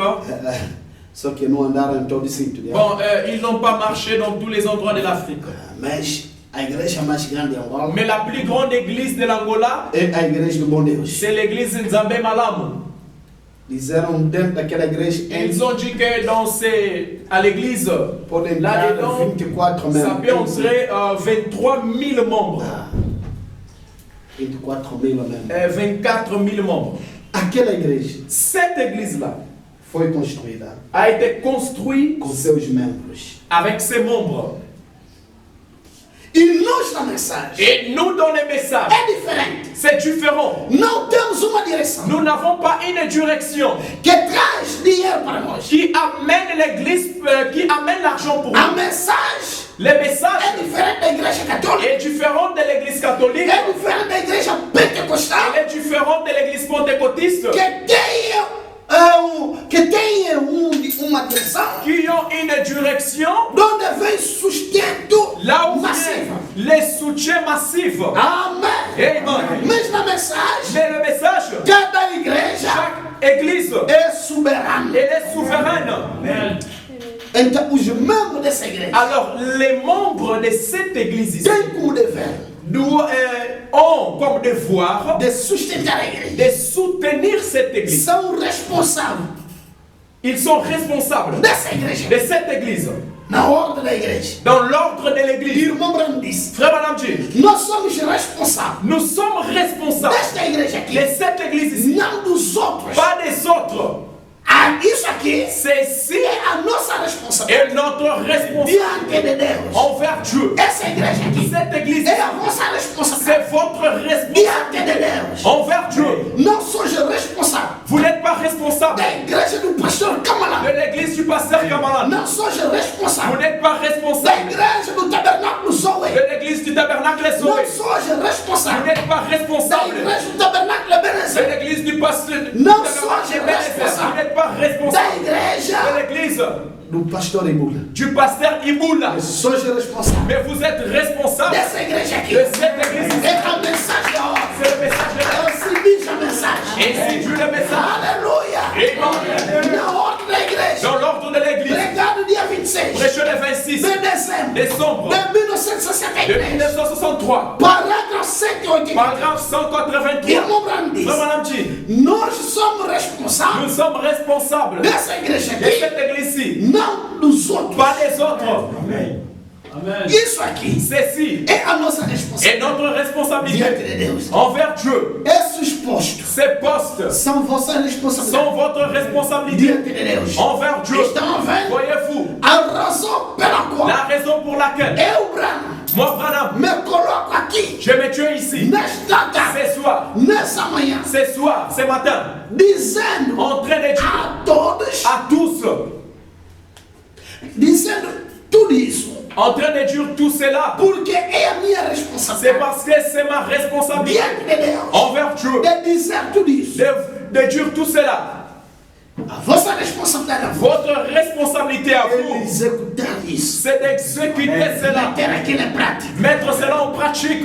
A: Só que não andaram em todo sítio. Né?
B: Bon, ils n'ont pas marché dans tous les endroits de l'Afrique.
A: Mas a igreja mais grande em Angola
B: Mais la plus grande église de l'Angola,
A: é a igreja do Bom Deus.
B: c'est l'église de Nzambe Malamu.
A: Disseram dentro daquela igreja
B: Ils ont dit que à l'église,
A: podem entrar
B: là-dedans,
A: 24
B: ça peut
A: membres.
B: entrer 23 000 membres.
A: 24 mil mesmo.
B: 24 000 membres.
A: Aquela igreja
B: Cette église-là
A: foi construída
B: a été construite
A: com seus membros.
B: avec ses membres.
A: E nós na mensagem
B: Et nous, dans les messages,
A: é diferente.
B: c'est différent.
A: Não temos uma direção
B: Nous n'avons pas une direction
A: que traz dinheiro para nós.
B: qui amène l'église, qui amène l'argent pour
A: A
B: nous.
A: mensagem
B: Le message
A: é diferente da igreja católica.
B: est différent de l'église catholique.
A: É diferente da igreja pentecostal.
B: Elle est différente de l'église pentecôtiste
A: Que tem uma direção
B: qui ont une direction
A: onde vem sustento
B: là où
A: massivo.
B: vient les soutiens massifs.
A: Amém.
B: Amen.
A: Mas na mensagem,
B: Mais le message,
A: cada igreja
B: chaque église,
A: é soberana.
B: elle est souveraine.
D: Amen.
A: Então, os membros dessa igreja
B: Alors, les membres de cette église ici
A: têm como dever
B: ont comme devoir
A: de sustentar a igreja.
B: de soutenir cette église.
A: São responsáveis
B: Ils sont responsables
A: dessa igreja,
B: de cette église,
A: na ordem da igreja.
B: dans l'ordre de l'église.
A: Irmão Branco disse:
B: Frère Madame dit,
A: nós somos responsáveis
B: nous sommes responsables
A: desta igreja
B: de
A: aqui,
B: cette église ici,
A: não dos outros.
B: pas des autres.
A: Isso aqui
B: Ceci
A: é a nossa responsabilidade
B: est notre responsabilité
A: diante de Deus.
B: envers Dieu.
A: Essa igreja aqui
B: Cette église,
A: é a vossa responsabilidade
B: c'est votre responsabilité
A: diante de Deus.
B: envers Dieu.
A: Não sou responsável
B: Vous n'êtes pas responsable
A: da igreja do pastor Kamala.
B: de l'église du pasteur Kamalan.
A: Não sou
B: Vous
A: responsável
B: n'êtes pas
A: da
B: responsable
A: igreja do tabernáculo Zoe.
B: de l'église du tabernacle
A: Não
B: Zoé.
A: sou
B: Vous
A: responsável
B: n'êtes pas
A: da
B: responsable
A: igreja do tabernáculo
B: de
A: Ebenezer.
B: l'église du pasteur.
A: Non,
B: du tabernacle
A: sois
B: Ebenezer.
A: responsable.
B: Vous n'êtes pas
A: Da
B: responsable
A: igreja
B: de l'église
A: do pastor Ibula.
B: du pasteur Iboula.
A: Sou responsável
B: Mais vous êtes responsable
A: dessa igreja aqui.
B: de cette église.
A: É a mensagem da ordem.
B: C'est le message de
A: É o seguinte a mensagem.
B: Ainsi Dieu le message.
A: Aleluia.
B: Amen.
A: Na ordem da igreja.
B: Dans l'ordre de l'église.
A: Pregado dia 26
B: Prêché le 26
A: de dezembro
B: décembre
A: de
B: de
A: 1963.
B: 1963.
A: Parágrafo 180.
B: Paragraphe 183.
A: Irmão Branco diz:
B: Frère Madame dit,
A: nós somos responsáveis
B: nous sommes responsables
A: dessa igreja
B: de
A: aqui,
B: cette église-ci,
A: não dos outros.
B: pas des autres.
D: Amen.
A: Isso aqui
B: Ceci
A: é a nossa
B: est
A: responsabilidade
B: notre
A: diante
B: responsabilité
A: de Deus.
B: envers Dieu.
A: Esses postos
B: Ces postes
A: são vossa responsabilidade
B: sont votre responsabilité
A: diante de Deus.
B: envers Dieu.
A: Estão vendo
B: Voyez-vous,
A: a razão pela qual
B: la raison pour laquelle
A: eu, Branco,
B: moi, Branham,
A: me coloco aqui
B: je me tue ici,
A: nesta tarde,
B: ce soir,
A: nessa manhã,
B: ce soir, ce matin,
A: dizendo
B: en train de dire
A: a todos,
B: à tous,
A: dizendo tudo isso,
B: en train de dire tout cela,
A: porque é a minha
B: c'est
A: responsabilidade
B: parce que c'est ma responsabilité
A: diante de Deus
B: envers Dieu
A: de dizer tudo isso.
B: de dire tout cela.
A: A vossa responsabilidade é
B: Votre responsabilité à vous,
A: executar isso,
B: c'est d'exécuter cela,
A: meter aquilo em prática.
B: mettre cela en pratique.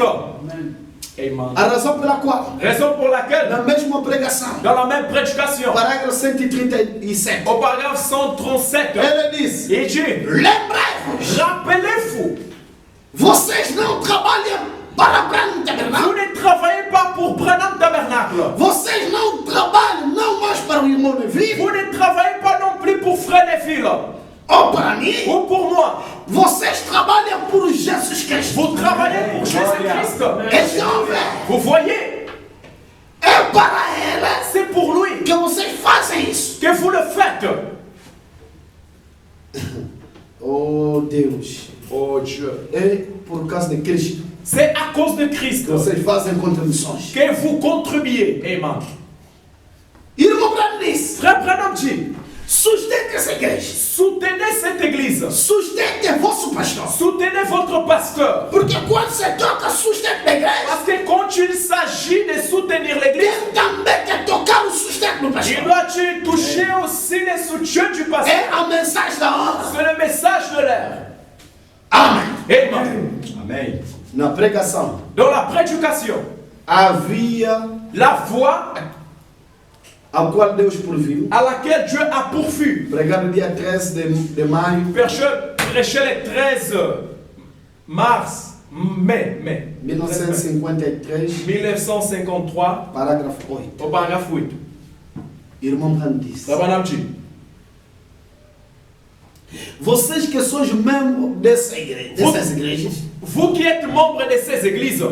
B: Amen.
A: A razão pela qual,
B: Raison pour laquelle,
A: na mesma pregação,
B: dans la même prédication,
A: parágrafo 137,
B: au paragraphe 137,
A: ele diz:
B: il dit,
A: lembrai-vos,
B: rappelez-vous,
A: vocês não trabalham para Branham
B: vous
A: Tabernáculo.
B: ne travaillez pas pour Branham Tabernacle.
A: Vocês não trabalham não mais para o irmão Neville
B: Vous ne travaillez pas non plus pour Frère Neville
A: ou para mim.
B: ou pour moi.
A: Vocês trabalham por Jesus Cristo.
B: Vous travaillez pour Jésus-Christ.
A: Esse homem
B: Vous voyez,
A: é para ele
B: c'est pour lui
A: que vocês fazem isso.
B: que vous le faites.
A: Oh Deus,
B: Oh Dieu.
A: é por causa de Cristo
B: C'est à cause de Christ
A: que vocês fazem contribuições.
B: que vous contribuez. Amen.
A: Irmão Branham disse:
B: Frère Branham dit,
A: sustente essa igreja.
B: soutenez cette église.
A: Sustente vosso pastor.
B: Soutenez votre pasteur.
A: Porque quando você toca sustento da igreja,
B: Parce que quand il s'agit de soutenir l'église,
A: tem também que tocar o sustento do
B: il
A: pastor.
B: doit toucher aussi les soutiens du pasteur.
A: É a mensagem da honra.
B: C'est le message de l'air.
A: Amém.
B: Amen.
D: Amen.
A: Na pregação
B: Dans la prédication,
A: havia
B: la voie
A: a qual Deus proviu.
B: à laquelle Dieu a pourvu.
A: Pregado dia 13 de maio
B: Prêcher le 13 mars, mai
A: 1953,
B: 1953,
A: parágrafo 8.
B: au paragraphe 8.
A: Irmão Branham disse:
B: Branham dit,
A: vocês que sois membros dessas igrejas,
B: vous qui êtes membre de ces églises,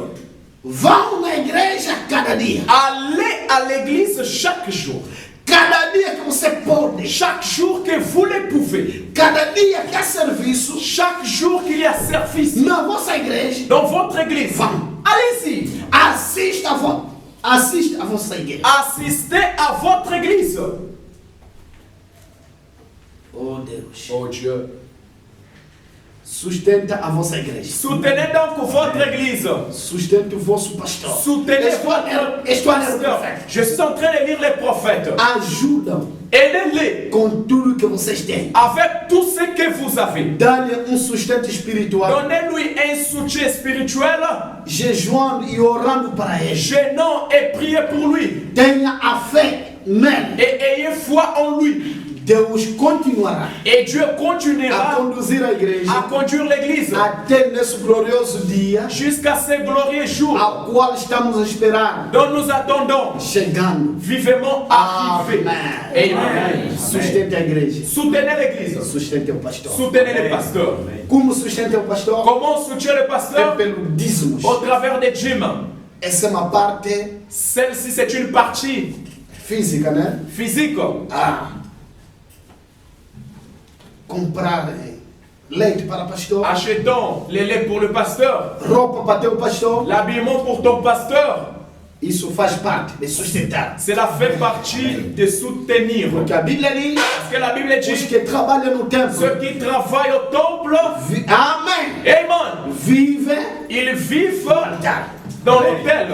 A: vão na igreja cada dia.
B: allez à l'église chaque jour.
A: Cada dia que você pode,
B: Chaque jour que vous le pouvez.
A: cada dia que há serviço
B: Chaque jour qu'il y a service
A: na vossa igreja,
B: dans votre église.
A: Vamos.
B: Allez-y.
A: assista a vossa igreja.
B: Assistez à votre église.
A: Oh Deus,
B: Oh Dieu.
A: sustenta a vossa igreja.
B: Soutenez donc votre église.
A: Sustenta o vosso pastor.
B: Soutenez
A: Estou a ler o
B: pasteur.
A: profeta.
B: Je suis en train de lire les prophètes.
A: Ajudam
B: Aidez-les
A: com tudo que vocês têm.
B: avec tout ce que vous avez.
A: Dá-lhe sustento espiritual,
B: Donnez-lui un soutien spirituel,
A: jejuando e orando para ele.
B: gênant et priez pour lui.
A: Tenha a fé nele.
B: Et ayez foi en lui.
A: Deus continuará
B: Et Dieu
A: a
B: continuera
A: conduzir a igreja
B: à conduire l'église
A: até nesse glorioso dia
B: jusqu'à ce glorieux jour
A: ao qual estamos a esperar,
B: dont nous attendons
A: chegando.
B: vivement arriver.
A: Amém.
B: Amen.
A: Sustente a igreja.
B: Soutenez l'église.
A: Sustente o pastor.
B: Soutenez les pasteurs.
A: Como sustenta o pastor?
B: Comment on soutient le
A: É
B: pasteur?
A: pelo dízimos.
B: Au travers des dîmes.
A: Essa é uma parte
B: Celle-ci, c'est une partie
A: física, né?
B: physique.
A: Comprar leite para o pastor,
B: Achetons les laits pour le pasteur,
A: roupa para teu pastor.
B: l'habillement pour ton pasteur.
A: Isso faz parte de sustentar.
B: Cela fait partie de soutenir.
A: Porque a Bíblia diz:
B: Parce que la Bible
A: os
B: dit,
A: que trabalham no templo,
B: ceux qui travaillent au temple,
A: amém,
B: amen,
A: vivem
B: ils vivent
A: no altar.
B: dans l'autel.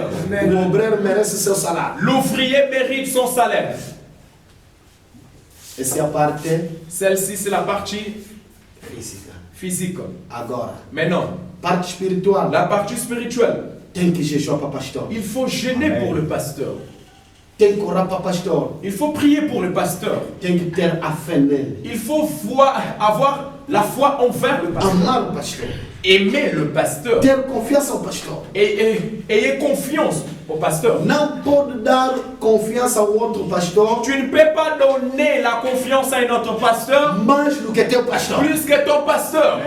A: O obreiro merece seu salário.
B: L'ouvrier mérite son salaire.
A: Essa é a parte
B: Celle-ci, c'est la partie
A: física.
B: physique.
A: Agora,
B: Maintenant,
A: parte espiritual.
B: la partie spirituelle.
A: Tem que jejuar para pastor.
B: Il faut gêner pour le pasteur.
A: Tem que orar para pastor.
B: Il faut prier pour le pasteur.
A: Tem que ter a fé nele.
B: Il faut avoir la foi envers le pasteur.
A: Amar o pastor.
B: Aimer le pasteur.
A: Ter confiança ao pastor.
B: Et ayez confiance au pasteur.
A: Não pode dar confiança ao outro pastor
B: Tu ne peux pas donner la confiance à un autre pasteur
A: mais do que teu pastor.
B: plus que ton pasteur.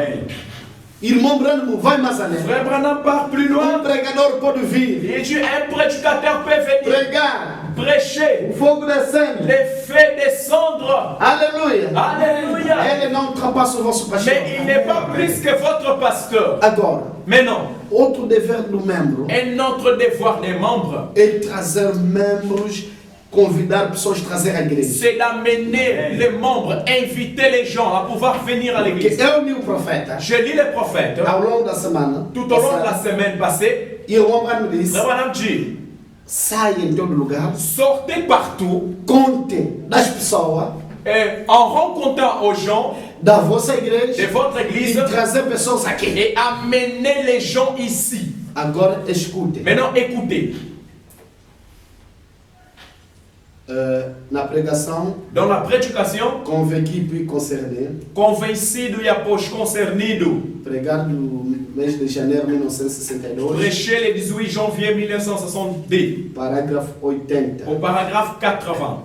A: Irmão Branham vai mais além.
B: Frère Branham part plus loin.
A: Pregador pode vir,
B: Il dit un prédicateur peut venir
A: pregar,
B: prêcher,
A: o fogo descendo.
B: les faits descendre.
A: Aleluia.
B: Alléluia.
A: Ele não ultrapassa o vosso pastor.
B: Mais il n'est pas plus que votre pasteur.
A: Agora,
B: Maintenant,
A: outro dever do membro
B: un autre devoir des membres,
A: é trazer membros, convidar pessoas a trazer a igreja.
B: c'est d'amener les membres, inviter les gens à pouvoir venir à
A: Porque
B: l'église.
A: eu li o profeta
B: Je lis les prophètes
A: ao longo da semana.
B: tout au long de la semaine passée.
A: E o homem me disse:
B: Frère Branham dit,
A: saia em todo lugar,
B: sortez partout
A: conte das pessoas
B: et en rencontrant aux gens
A: da vossa
B: de
A: igreja
B: votre
A: e
B: église
A: trazer pessoas aqui.
B: et amenez les gens ici.
A: Agora escute.
B: Maintenant, écoutez.
A: Na pregação,
B: Dans la prédication,
A: convoquei e concerné,
B: convencido e após concernido,
A: pregar no mês de janeiro de 1962,
B: prêché le 18 janvier 1962,
A: parágrafo 80.
B: au paragraphe 80.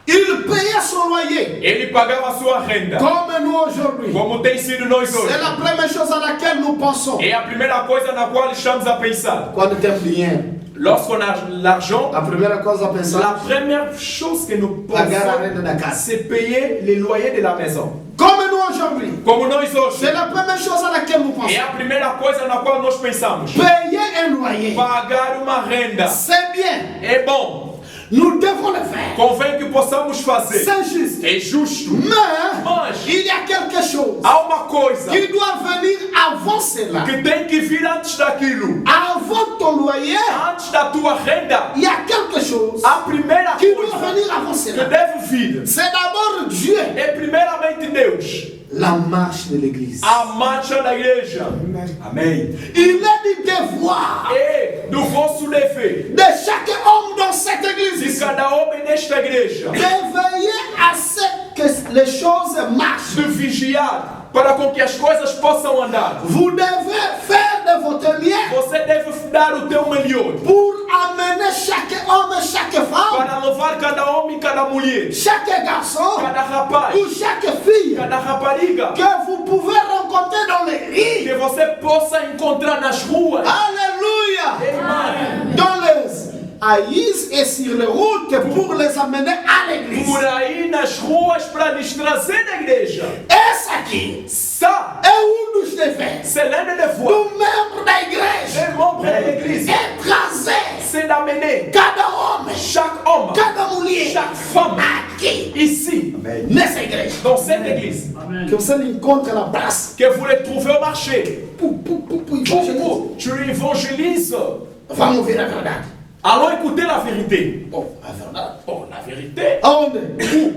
A: Il payait son loyer,
B: Ele pagava sua renda,
A: comme nous aujourd'hui.
B: como tem sido nós
A: C'est
B: hoje.
A: la première chose à laquelle nous pensons
B: É a primeira coisa na qual estamos a pensar.
A: quando temos dinheiro.
B: Lorsqu'on a l'argent,
A: A primeira coisa a
B: la
A: pensar
B: première chose que nous
A: pagar a
B: pensons,
A: renda da casa.
B: c'est payer les loyers de la maison.
A: Como nous aujourd'hui.
B: Como nós hoje.
A: C'est la première chose à laquelle nous
B: É
A: pensons.
B: a primeira coisa na qual nós pensamos.
A: Payer un loyer,
B: Pagar uma renda.
A: c'est bien.
B: É bom.
A: Nous devons le faire.
B: Convém que possamos fazer.
A: C'est juste.
B: É justo.
A: Mais il y a quelque chose
B: Há uma coisa
A: qui doit venir avant cela.
B: que tem que vir antes daquilo.
A: Avant ton loyer,
B: Antes da tua renda.
A: il y a quelque chose
B: A primeira
A: qui doit
B: coisa
A: venir avant
B: que
A: cela.
B: deve vir
A: C'est d'abord Dieu,
B: é primeiramente Deus.
A: la marche de l'église.
B: A marcha da igreja.
D: Amém.
A: Il est du devoir
B: E do vosso dever.
A: de chaque homme dans cette
B: De
A: église
B: cada homem nesta igreja.
A: de veiller à ce que les choses marchent.
B: De vigiar para com que as coisas possam andar.
A: Vous devez faire de votre mieux
B: Você deve dar o teu melhor
A: pour amener chaque homme, chaque femme,
B: para levar cada homem e cada mulher,
A: chaque garçon
B: cada rapaz,
A: ou chaque fille
B: cada rapariga
A: que vous pouvez rencontrer dans les rues.
B: que você possa encontrar nas ruas.
A: Alléluia!
B: Amen.
A: Dans les haïs et sur les routes pour les amener à l'église.
B: Por aí nas ruas para lhes trazer na igreja.
A: Esse aqui
B: Ça,
A: é dos deveres
B: c'est l'un des devoirs
A: do membro da igreja.
B: des membres de l'église.
A: É trazer
B: C'est d'amener
A: cada homem,
B: chaque homme,
A: cada mulher
B: chaque femme
A: aqui
B: ici,
D: Amém.
A: nessa igreja.
B: dans cette église,
D: Amém.
A: Que você encontre na praça.
B: que vous les trouvez au marché.
A: Evangelize.
B: Tu évangélises.
A: Vamos ouvir a verdade.
B: Allons écouter la vérité.
A: Bom, a verdade.
B: Oh, la vérité
A: Aonde?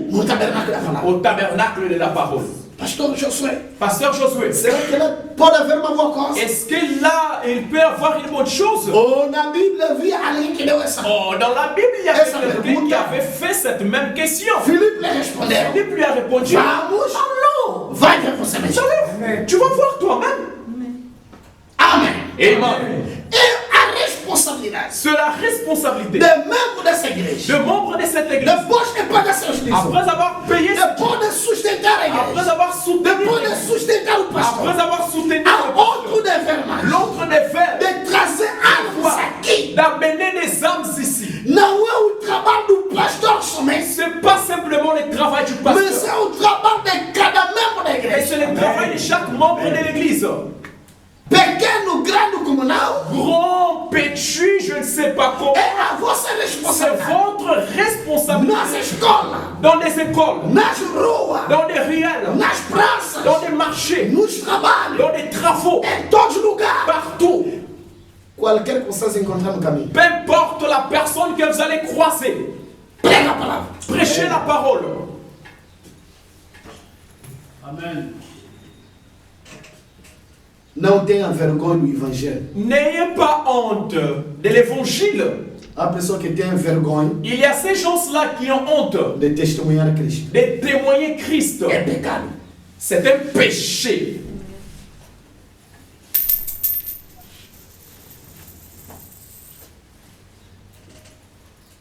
A: No tabernáculo da palavra.
B: au tabernacle de la parole.
A: Pastor Josué,
B: Pasteur Josué,
A: será que lá pode haver uma boa coisa?
B: est-ce que là, il peut avoir une bonne chose?
A: Ou na Bíblia havia alguém que deu essa?
B: Oh, dans la Bible, il y avait
A: Essa
B: quelqu'un
A: pergunta.
B: qui avait fait cette même question.
A: Filipe lhe respondeu.
B: Philippe lui a répondu,
A: Vamos.
B: allons.
A: Vai ver você mesmo.
B: Tu vas voir toi-même.
A: Amém.
B: Amen.
A: É a responsabilidade
B: C'est la responsabilité
A: de membro dessa igreja.
B: de membres de cette église.
A: Depois de pagar seus dízimos.
B: Après avoir payé,
A: Depois de sustentar a
B: après
A: igreja.
B: avoir soutenu,
A: Depois de sustentar o pastor.
B: après avoir soutenu
A: Há outro dever mais.
B: l'autre dever,
A: De trazer almas aqui.
B: d'amener des âmes ici.
A: Não é o trabalho do pastor somente.
B: C'est pas simplement le travail du
A: Mas
B: pasteur,
A: é o trabalho de cada membro da
B: mais
A: igreja.
B: c'est le travail de chaque membre de l'église.
A: Pequeno, grande como não.
B: Grand, petit, je ne sais pas comment.
A: É a vossa
B: C'est
A: responsabilidade.
B: votre responsabilité.
A: Nas escolas,
B: Dans des écoles,
A: nas ruas,
B: dans des ruelles,
A: nas praças,
B: dans des marchés,
A: nos trabalhos,
B: dans des travaux,
A: em todos os lugares.
B: partout.
A: Qualquer que vocês encontrar no caminho,
B: Peu importe la personne que vous allez croiser,
A: prega a palavra.
B: prêchez la parole.
D: Amém.
A: Não tenha vergonha do evangelho.
B: N'ayez pas honte de l'évangile.
A: Há pessoas que têm vergonha
B: Il y a ces gens-là qui ont honte
A: de testemunhar Cristo.
B: de témoigner Christ.
A: É pecado.
B: C'est un péché.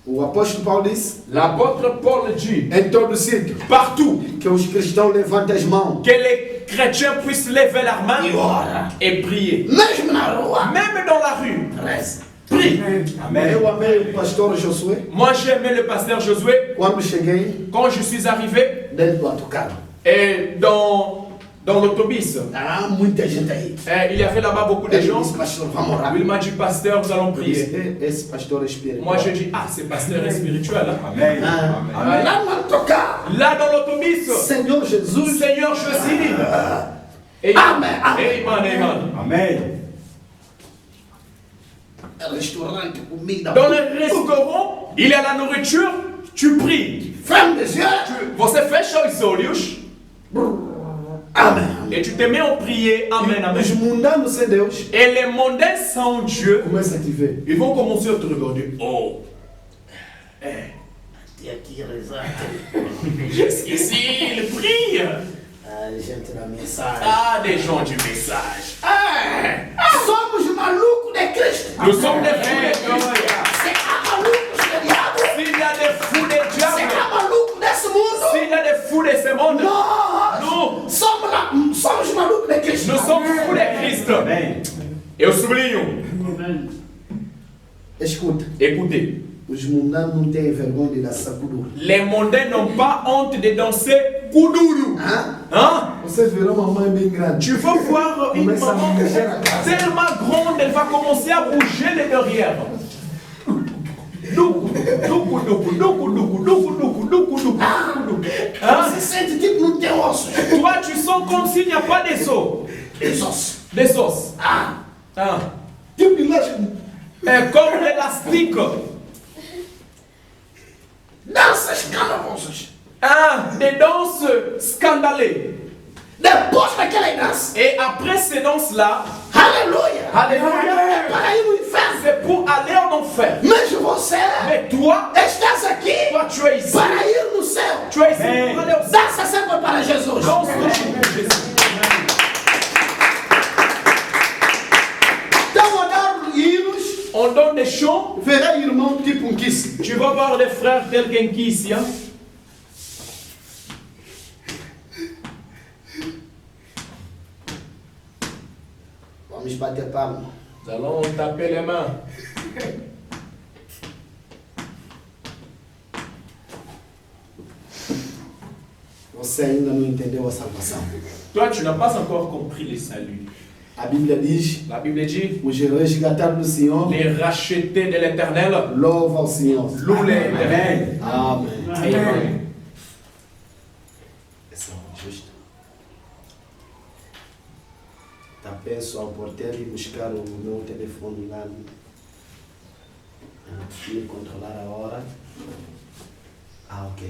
A: O apóstolo Paulo disse,
B: L'apôtre Paul dit
A: em todo sítio,
B: partout
A: que os cristãos levantem as mãos
B: que les chrétiens puissent lever leurs mains
A: e ora.
B: et prier.
A: Mesmo na rua,
B: Même dans la rue,
A: reza.
B: prie.
D: Amém.
A: Eu amei o pastor Josué
B: Moi, j'ai aimé le pasteur Josué
A: quando cheguei
B: quand je suis arrivé
A: dentro do autocarro.
B: et dans l'autobus.
A: Há muita gente aí.
B: Et il y avait là-bas beaucoup de
A: Ele
B: gens.
A: disse, pastor, vamos orar.
B: Il m'a dit, pasteur, nous allons
A: Eu disse,
B: prier.
A: esse pastor é espiritual.
B: Moi, je dis, ah, c'est pasteur est spirituel.
D: Amém.
A: Ah,
D: Amém.
A: lá no autocarro,
B: Là, dans l'autobus,
A: Senhor Jesus,
B: Seigneur, je suis. Et
A: Amen, amen.
B: Amen, amen.
D: Amém.
A: restaurante, comida.
B: Dans le restaurant, il y a la nourriture, tu pries.
A: Ferme des yeux.
B: Você fecha os olhos.
A: Amém.
B: et tu te mets en prier, amen, amen.
A: Os mundanos sem Deus
B: Et les mondains sans Dieu,
A: começam a te ver.
B: ils vont commencer à te regarder. Oh,
A: Tem aqui rezar.
B: ici, il prie.
A: A gente na mensagem.
B: Ah, des gens du message.
A: Somos malucos de Cristo.
B: Nous sommes des fous de Dieu.
A: Você tá maluco de diabo?
B: S'il y a des fous de
A: Você
B: diable,
A: tá maluco desse mundo?
B: s'il y a des fous de ce monde,
A: Nós somos malucos de Cristo.
B: nous sommes fous de Christ.
D: Amém.
B: Eu sublinho.
D: Amen.
A: Escuta,
B: Écoutez,
A: os mundanos não têm vergonha de dançar kuduro.
B: les mondains n'ont pas honte de danser kuduru.
A: Hã?
B: Hein?
A: Você virou uma mãe bem grande.
B: Tu vas voir une
A: Começa a
B: maman
A: mexer na casa.
B: tellement grande, elle va commencer à bouger les derrière. Doukou, doukou, doukou, doukou, doukou, doukou, doukou, doukou, doukou. Hein?
A: Você sente tipo não tem ossos.
B: Toi, tu sens comme s'il n'y a pas des os.
A: Des ossos.
B: Des os.
A: Ah,
B: Hein?
A: tipo de elástico.
B: É comme l'élastique.
A: Danças escandalosas.
B: Hein? Des danses scandalées.
A: Depois daquela dança.
B: Et après ces danses-là,
A: Aleluia.
B: Alléluia,
A: Para ir no inferno.
B: c'est pour aller en enfer.
A: Mas você
B: Mais toi,
A: estás aqui
B: toi tu es ici.
A: para ir no céu.
B: Tu es ici pour aller au ciel.
A: Dança sempre para Jesus.
B: Danse pour Jésus.
A: Então, olhar hinos,
B: On donne des chants.
A: verá irmão tipo kiss.
B: Tu vas voir des frères tels qu'un qui ici. Hein?
A: Vamos bater palma.
B: Nous allons taper les mains.
A: Você ainda não entendeu a salvação.
B: Toi, tu n'as pas encore compris le salut.
A: A Bíblia diz:
B: La Bible dit,
A: os resgatados do Senhor,
B: les rachetés de l'éternel,
A: louva ao Senhor.
B: louent l'éternel.
A: Amém.
B: Amen.
A: Essa é justa. Tá penso ao porteiro ir buscar o meu telefone lá. E controlar a hora. Ah, ok.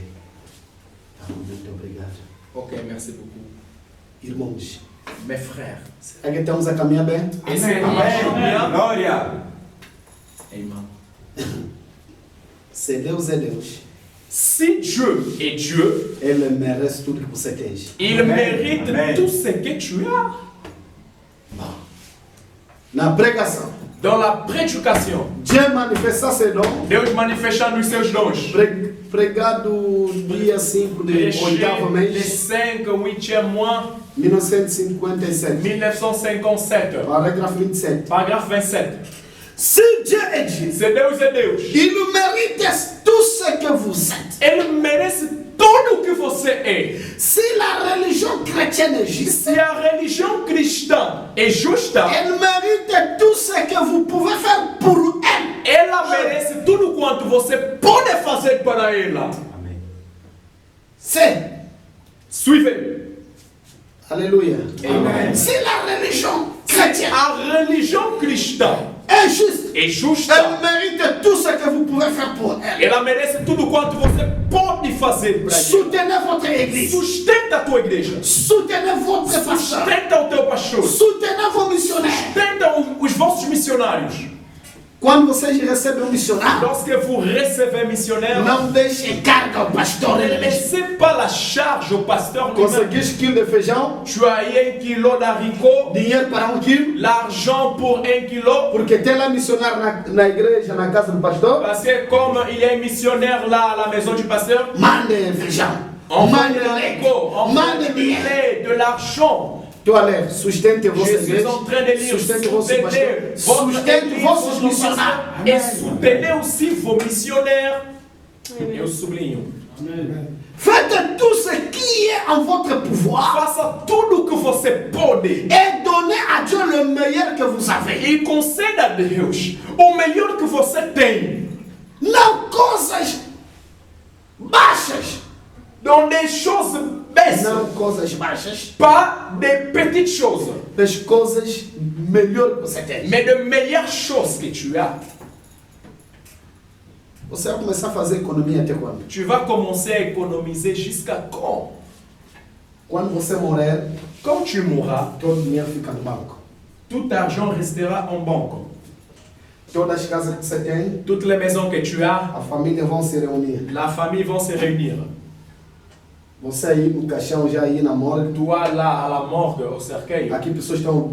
A: Tá bom, muito obrigado.
B: Ok, merci beaucoup.
A: Irmãos,
B: Mes frères.
A: será que estamos a caminhar bem?
B: Et c'est bien.
D: Glória.
B: Amen.
A: Se Deus é Deus,
B: Si Dieu est Dieu,
A: Ele merece tudo que você tem.
B: il
D: Amen.
B: mérite
D: Amen.
B: tout ce que tu as.
A: Na pregação,
B: Dans la prédication,
A: Deus manifestar seu dom,
B: Deus manifestando os seus dons.
A: pregado dia 5 de
B: Prêcher
A: oitavo
B: les
A: mês,
B: 5, 8e mois,
A: 1957,
B: 1957.
A: parágrafo 27.
B: Paragraphe 27.
A: Se Deus é Deus,
B: C'est Deus é Deus.
A: Ele merece tudo ce que vous êtes.
B: Ele merece tudo o que você é.
A: Se a religião chrétienne é justa,
B: Se a religião cristã é justa,
A: elle mérite tout ce que vous pouvez faire pour elle.
B: ela merece tudo quanto você pode fazer para ela.
D: Amém.
A: C'est,
B: Suivez.
A: alléluia.
B: Amen.
A: Se a religião chrétienne
B: A religião cristã
A: é justa,
B: é justa.
A: elle mérite tout ce que vous pouvez faire pour elle.
B: Ela merece tudo quanto você pode fazer para ela.
A: Soutenez votre église.
B: Sustenta a tua igreja.
A: Soutenez votre pasteur.
B: Sustenta o teu pastor.
A: Soutenez vos missionnaires.
B: Sustenta os vossos missionários.
A: Quando vocês recebem um missionário,
B: Lorsque vous recevez un missionnaire,
A: não deixem carga ao pastor.
B: ne laissez pas la charge au pasteur lui-même.
A: Conseguiste quilo de feijão,
B: Tu as 1 kilo d'haricots,
A: dinheiro para 1 quilo,
B: l'argent pour 1 kilo,
A: porque tem lá missionário na igreja, na casa do pastor,
B: parce que comme il y a un missionnaire là à la maison du pasteur,
A: mande feijão,
B: envoie
A: mande
B: des
A: leite,
B: haricots, envoie
A: mande
B: des
A: dinheiro.
B: billets, de l'argent.
A: Tu olha, sustente vossa
B: Je suis
A: igreja,
B: en train de lire,
A: sustente vosso pastor,
B: soutenez votre
A: sustente
B: église,
A: vossos
B: votre
A: missionários.
B: pasteur, et soutenez aussi vos missionnaires. Eu sublinho.
D: Amen.
A: Faites tout ce qui est en votre pouvoir
B: Faça tudo o que você pode.
A: et donnez à Dieu le meilleur que vous avez.
B: E conceda a Deus o melhor que você tem.
A: Não coisas baixas,
B: Dans des choses baisses.
A: não coisas baixas,
B: Pas des petites choses.
A: das coisas melhor que você tem.
B: Mais de meilleures choses que tu as.
A: Você vai começar a fazer economia até quando?
B: Tu vas commencer à économiser jusqu'à quand?
A: Quando você morrer,
B: Quand tu mourras,
A: todo dinheiro fica no banco.
B: tout argent restera en banque.
A: Todas as casas que você tem,
B: Toutes les maisons que tu as,
A: a família vão se reunir.
B: la famille vont se réunir.
A: Você aí no caixão, já aí na morgue.
B: Toi, là, à la morgue, au cercueil,
A: Aqui pessoas estão...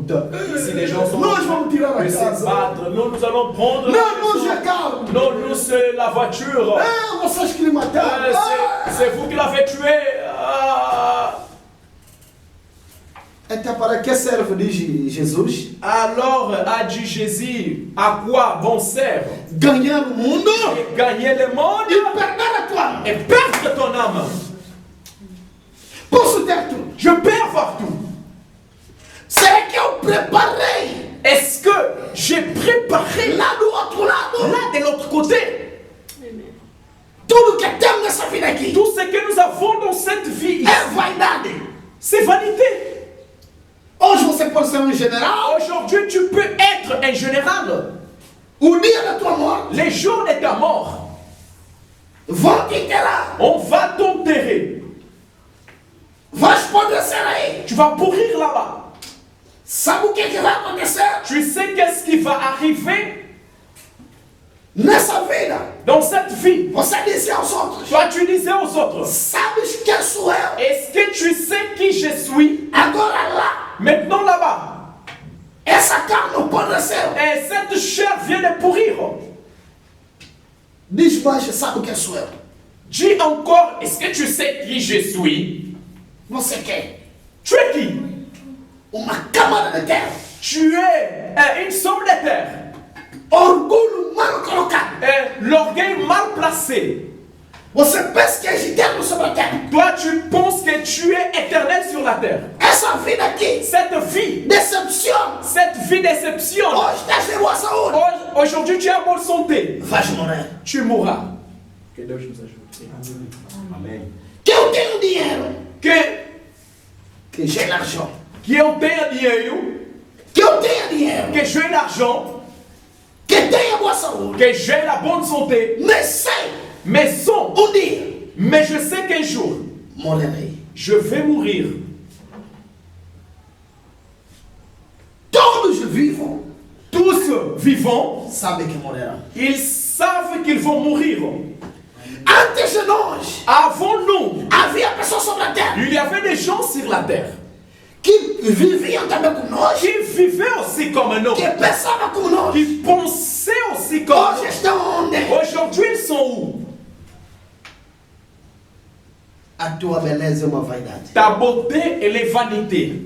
B: si les gens sont
A: Nós vamos tirar a
B: de se
A: casa.
B: battre, nous allons prendre la
A: Não, não,
B: maison.
A: já carro.
B: Non, nous, c'est la voiture.
A: Vocês que lhe mataram.
B: C'est vous qui l'avez tué.
A: Então, para que serve, diz Jesus?
B: Alors, a dit Jésus, à quoi bon sert
A: Ganhar o mundo
B: et gagner le monde
A: e perder a tua alma.
B: et perdre ton âme?
A: Posso ter tudo.
B: Je perds partout.
A: Será que eu preparei
B: Est-ce que j'ai préparé
A: lá do outro lado
B: là de l'autre côté
A: tudo que temos nessa vida aqui?
B: tout ce que nous avons dans cette vie ici,
A: É vaidade.
B: c'est vanité.
A: Hoje você pode ser general.
B: Aujourd'hui, tu peux être un général.
A: O dia da tua morte
B: Les jours de ta mort,
A: vão te enterrar.
B: on va t'enterrer.
A: Vais apodrecer aí.
B: Tu vas pourrir là-bas.
A: Sabe o que vai acontecer
B: Tu sais qu'est-ce qui va arriver
A: nessa vida?
B: dans cette vie?
A: Você disse aos outros:
B: Toi, tu disais aux autres,
A: sabes quem sou eu?
B: est-ce que tu sais qui je suis?
A: Agora lá,
B: Maintenant là-bas,
A: essa carne apodreceu.
B: et cette chair vient de pourrir.
A: Diz mais, sabe quem sou eu?
B: Dis encore, est-ce que tu sais qui je suis?
A: Você quer
B: Tu es qui?
A: uma camada de terra,
B: Tu es une somme de terre,
A: orgulho mal colocado.
B: l'orgueil mal placé.
A: Você pensa que é eterno sobre a terra.
B: Toi, tu penses que tu es éternel sur la terre.
A: Essa vida aqui,
B: Cette vie déception.
A: hoje estás de boa saúde.
B: Aujourd'hui, tu es en bonne santé.
A: Vais morrer.
B: Tu mourras. Que Deus nos ajude.
D: Amém.
A: Que eu tenho dinheiro,
B: Que
A: j'ai l'argent.
B: eu tenha dinheiro,
A: Que eu tenha dinheiro,
B: que j'ai l'argent,
A: que tenha boa saúde.
B: que j'ai la bonne santé,
A: Mas sei,
B: mais sans.
A: dia,
B: Mais je sais qu'un jour,
A: morrerei.
B: je vais mourir.
A: Todos vivos
B: Tous vivants,
A: sabem que morrerão.
B: ils savent qu'ils vont mourir.
A: Antes de nós,
B: Avant nous,
A: havia pessoas sobre a terra
B: il y avait des gens sur la terre
A: que viviam também como nós,
B: qui vivaient aussi comme nous,
A: que pensavam como nós.
B: qui pensaient aussi comme
A: Hoje
B: nous.
A: estão onde?
B: Aujourd'hui, ils sont où?
A: A tua beleza é uma vaidade.
B: Ta beauté, elle est vanité.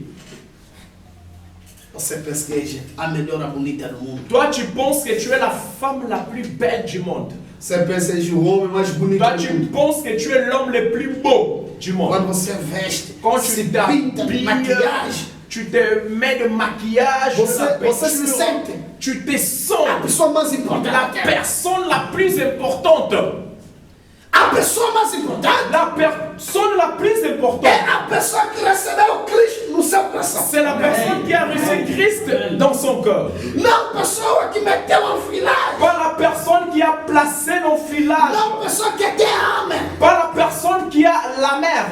A: Você pensa que é a melhor, a bonita do mundo.
B: Toi, tu penses que tu es la femme la plus belle du monde.
A: Você pensa que é o homem mais bonito
B: Toi,
A: do
B: tu
A: mundo.
B: penses que tu es l'homme le plus beau du monde.
A: Quando você veste,
B: Quand
A: se
B: tu
A: pinta de
B: t'habilles,
A: maquiagem,
B: tu te mets de maquillage, de la
A: você se
B: peinture,
A: sente
B: tu te
A: a
B: sens
A: pessoa mais importante
B: la
A: da terra.
B: personne la plus importante.
A: A pessoa mais importante
B: La personne la plus
A: é
B: importante,
A: a pessoa que recebeu Cristo no seu coração.
B: c'est la personne qui a reçu Christ dans son cœur.
A: Não a pessoa que meteu um filagem.
B: Pas la personne qui a placé l'enfilage.
A: Não a pessoa que tem homem.
B: Pas la personne qui a la mer.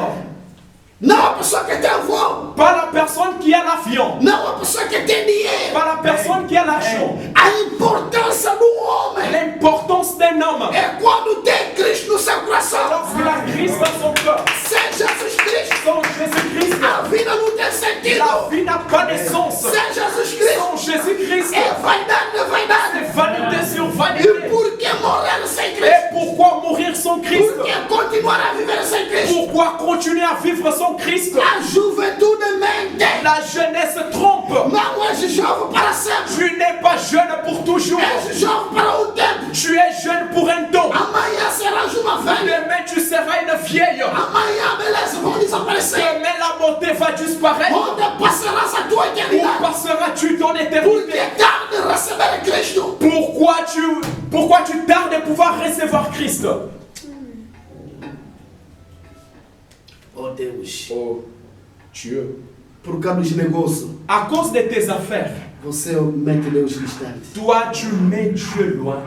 A: Não a pessoa que tem voo.
B: Pas la personne qui a l'avion.
A: Não a pessoa que tem dinheiro.
B: Pas la personne qui a l'argent.
A: A importância do homem
B: L'importance d'un homme.
A: é quando tem Cristo no seu coração.
B: Lorsqu'il a Christ dans son cœur.
A: Sem Jesus Cristo,
B: Sans Jésus-Christ,
A: a vida não tem sentido.
B: la vie n'a pas de sens.
A: Sem Jesus Cristo,
B: Sans Jésus-Christ,
A: é vaidade de
B: c'est
A: vaidade.
B: vanité sur
A: E
B: vanité.
A: por que morrer sem Cristo?
B: Et pourquoi mourir sans Christ?
A: Por que continuar a viver sem Cristo?
B: Pourquoi continuer à vivre sans Christ?
A: A juventude mente.
B: La jeunesse trompe.
A: Não és jovem para sempre.
B: Tu n'es pas jeune pour toujours.
A: És jovem para um tempo.
B: Tu es jeune pour un temps.
A: Amanhã serás uma velha.
B: Demain, tu seras une vieille.
A: Amanhã a beleza vai desaparecer.
B: Demain, la beauté va disparaître.
A: Onde passarás a tua
B: Où
A: eternidade?
B: passeras-tu ton
A: Por
B: éternité?
A: que tarde de receber Cristo?
B: Pourquoi tu tardes de pouvoir recevoir Christ?
A: Oh Deus,
B: Oh Dieu.
A: por causa dos negócios,
B: À cause de tes affaires,
A: você mete Deus distante.
B: toi tu mets Dieu loin.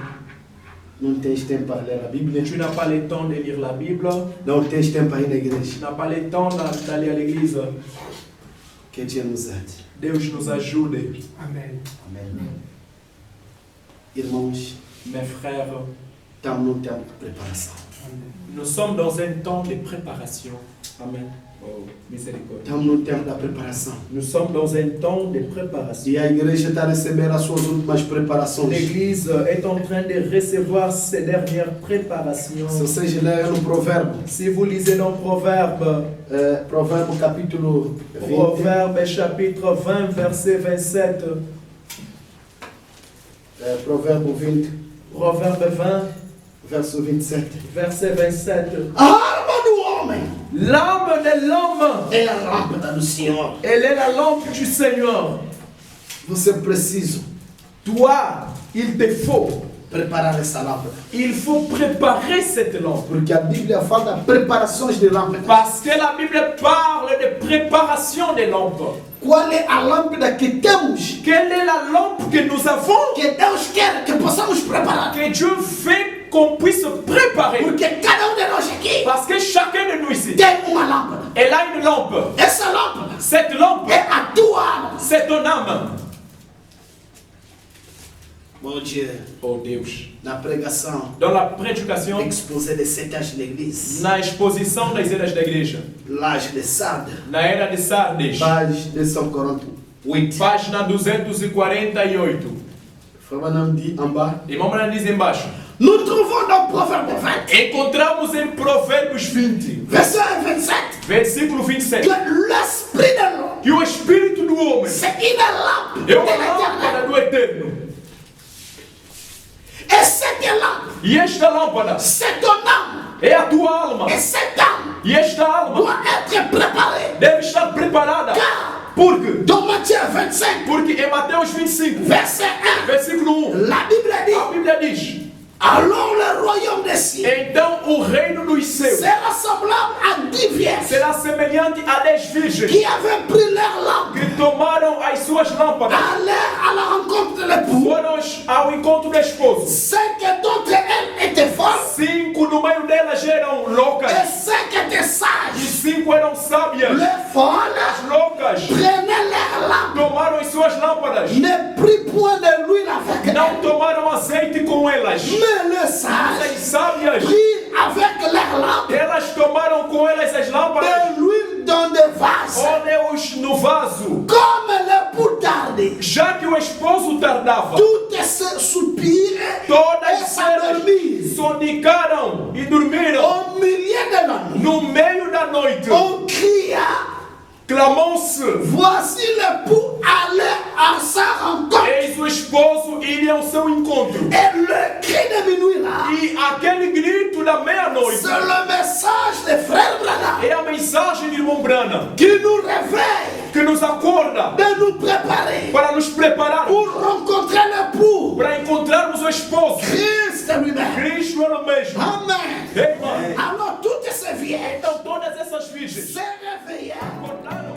A: Não tens tempo para ler a Bíblia.
B: Tu n'as pas le temps de lire la Bible.
A: Não tens tempo para ir na
B: Tu
A: igreja.
B: n'as pas le temps d'aller à l'église.
A: Que Deus nos aide.
B: Deus nos ajude.
D: Amen.
A: Amém. Irmãos,
B: Mes frères,
A: estamos num tempo de preparação.
B: nous sommes dans un temps de préparation. Amen. Oh, miséricorde.
A: Estamos num tempo da preparação.
B: Nous sommes dans un temps de préparation.
A: E a igreja está a receber as suas últimas preparações.
B: L'Église est en train de recevoir ses dernières préparations.
A: Se vocês lerem no Provérbio,
B: Si vous lisez dans Proverbe,
A: Provérbio capítulo 20,
B: Proverbe chapitre 20, verset 27,
A: Provérbio 20,
B: Proverbe 20,
A: verso 27.
B: verset 27.
A: A alma do homem
B: L'âme de l'homme,
A: é a lâmpada do Senhor.
B: elle est la lampe du Seigneur.
A: Você precisa
B: Toi, il te faut,
A: preparar essa lâmpada.
B: il faut préparer cette lampe.
A: Porque a Bíblia fala de preparações de lâmpada.
B: Parce que la Bible parle de préparation des lampes.
A: Qual é a lâmpada que temos?
B: Quelle est la lampe que nous avons
A: Que Deus quer que possamos preparar.
B: que Dieu fait qu'on puisse préparer?
A: Porque cada de nós aqui
B: Parce que chacun de nous ici,
A: tem uma lâmpada.
B: elle a une lampe.
A: Essa lâmpada
B: Cette lampe,
A: é a tua alma.
B: c'est ton âme.
A: Bom dia.
B: Oh Deus.
A: Na pregação,
B: Dans la prédication,
A: exposé de setas de igreja.
B: na exposição das eras da igreja,
A: Laje de Sarda.
B: na era de Sardes,
A: Paz de São Coronto. 8.
B: página 248.
A: Falando de Ambar.
B: Irmão Brana diz embaixo.
A: Nous trouvons dans Proverbe 20,
B: Encontramos em Provérbios 20,
A: verset 27,
B: versículo
A: que
B: 27,
A: l'esprit de l'homme,
B: que o espírito do homem
A: c'est une lampe de
B: é uma
A: l'éternel.
B: lâmpada do eterno.
A: Et cette lampe,
B: E esta lâmpada
A: c'est ton âme.
B: é a tua alma.
A: Et cette âme
B: E esta alma
A: doit être préparée.
B: deve estar preparada.
A: Car
B: Porque
A: dans Matthieu 25,
B: Porque em Mateus 25,
A: verset 1,
B: versículo 1,
A: la Bible
B: a
A: dit,
B: Bíblia diz:
A: alors le royaume des cieux
B: então o reino dos céus
A: sera semblable à 10 vierges
B: será semelhante a 10 virgens
A: qui avaient pris leur lampe,
B: que tomaram as suas lâmpadas,
A: allèrent à la rencontre de l'époux.
B: foram ao encontro do esposo.
A: 5 d'entre elles étaient folles
B: 5 no meio delas eram
A: et
B: loucas
A: 5 étaient
B: e
A: sages.
B: 5 eram sábias.
A: Les folles
B: As loucas
A: prenaient leur lampe,
B: tomaram as suas lâmpadas,
A: ne prit point de l'huile avec elles.
B: não tomaram azeite com elas.
A: Mais les sages
B: As sábias,
A: prirent avec leur lampe
B: elas tomaram com elas as lâmpadas,
A: de l'huile dans des vases.
B: olhos no vaso.
A: Comme l'époux tardait,
B: Já que o esposo tardava,
A: toutes se soupirent
B: todas
A: et
B: elas
A: s'endormirent.
B: sonicaram e dormiram.
A: Au milieu de la nuit,
B: No meio da noite,
A: on cria,
B: clamou-se:
A: voici l'époux allait à sa rencontre.
B: eis o esposo iria ao seu encontro.
A: Et le cri de minuit là,
B: E aquele grito da meia-noite
A: c'est le message de frère Branham
B: é a mensagem de irmão Brana,
A: qui nous réveille
B: que nos acorda
A: de nous préparer
B: para nos preparar
A: pour rencontrer l'époux,
B: para encontrarmos o esposo.
A: Christ lui-même.
B: Cristo era o mesmo.
A: Amen.
B: Ei, mano.
A: Alors toutes ces vieilles
B: Então todas essas virgens
A: se réveillaient
B: acordaram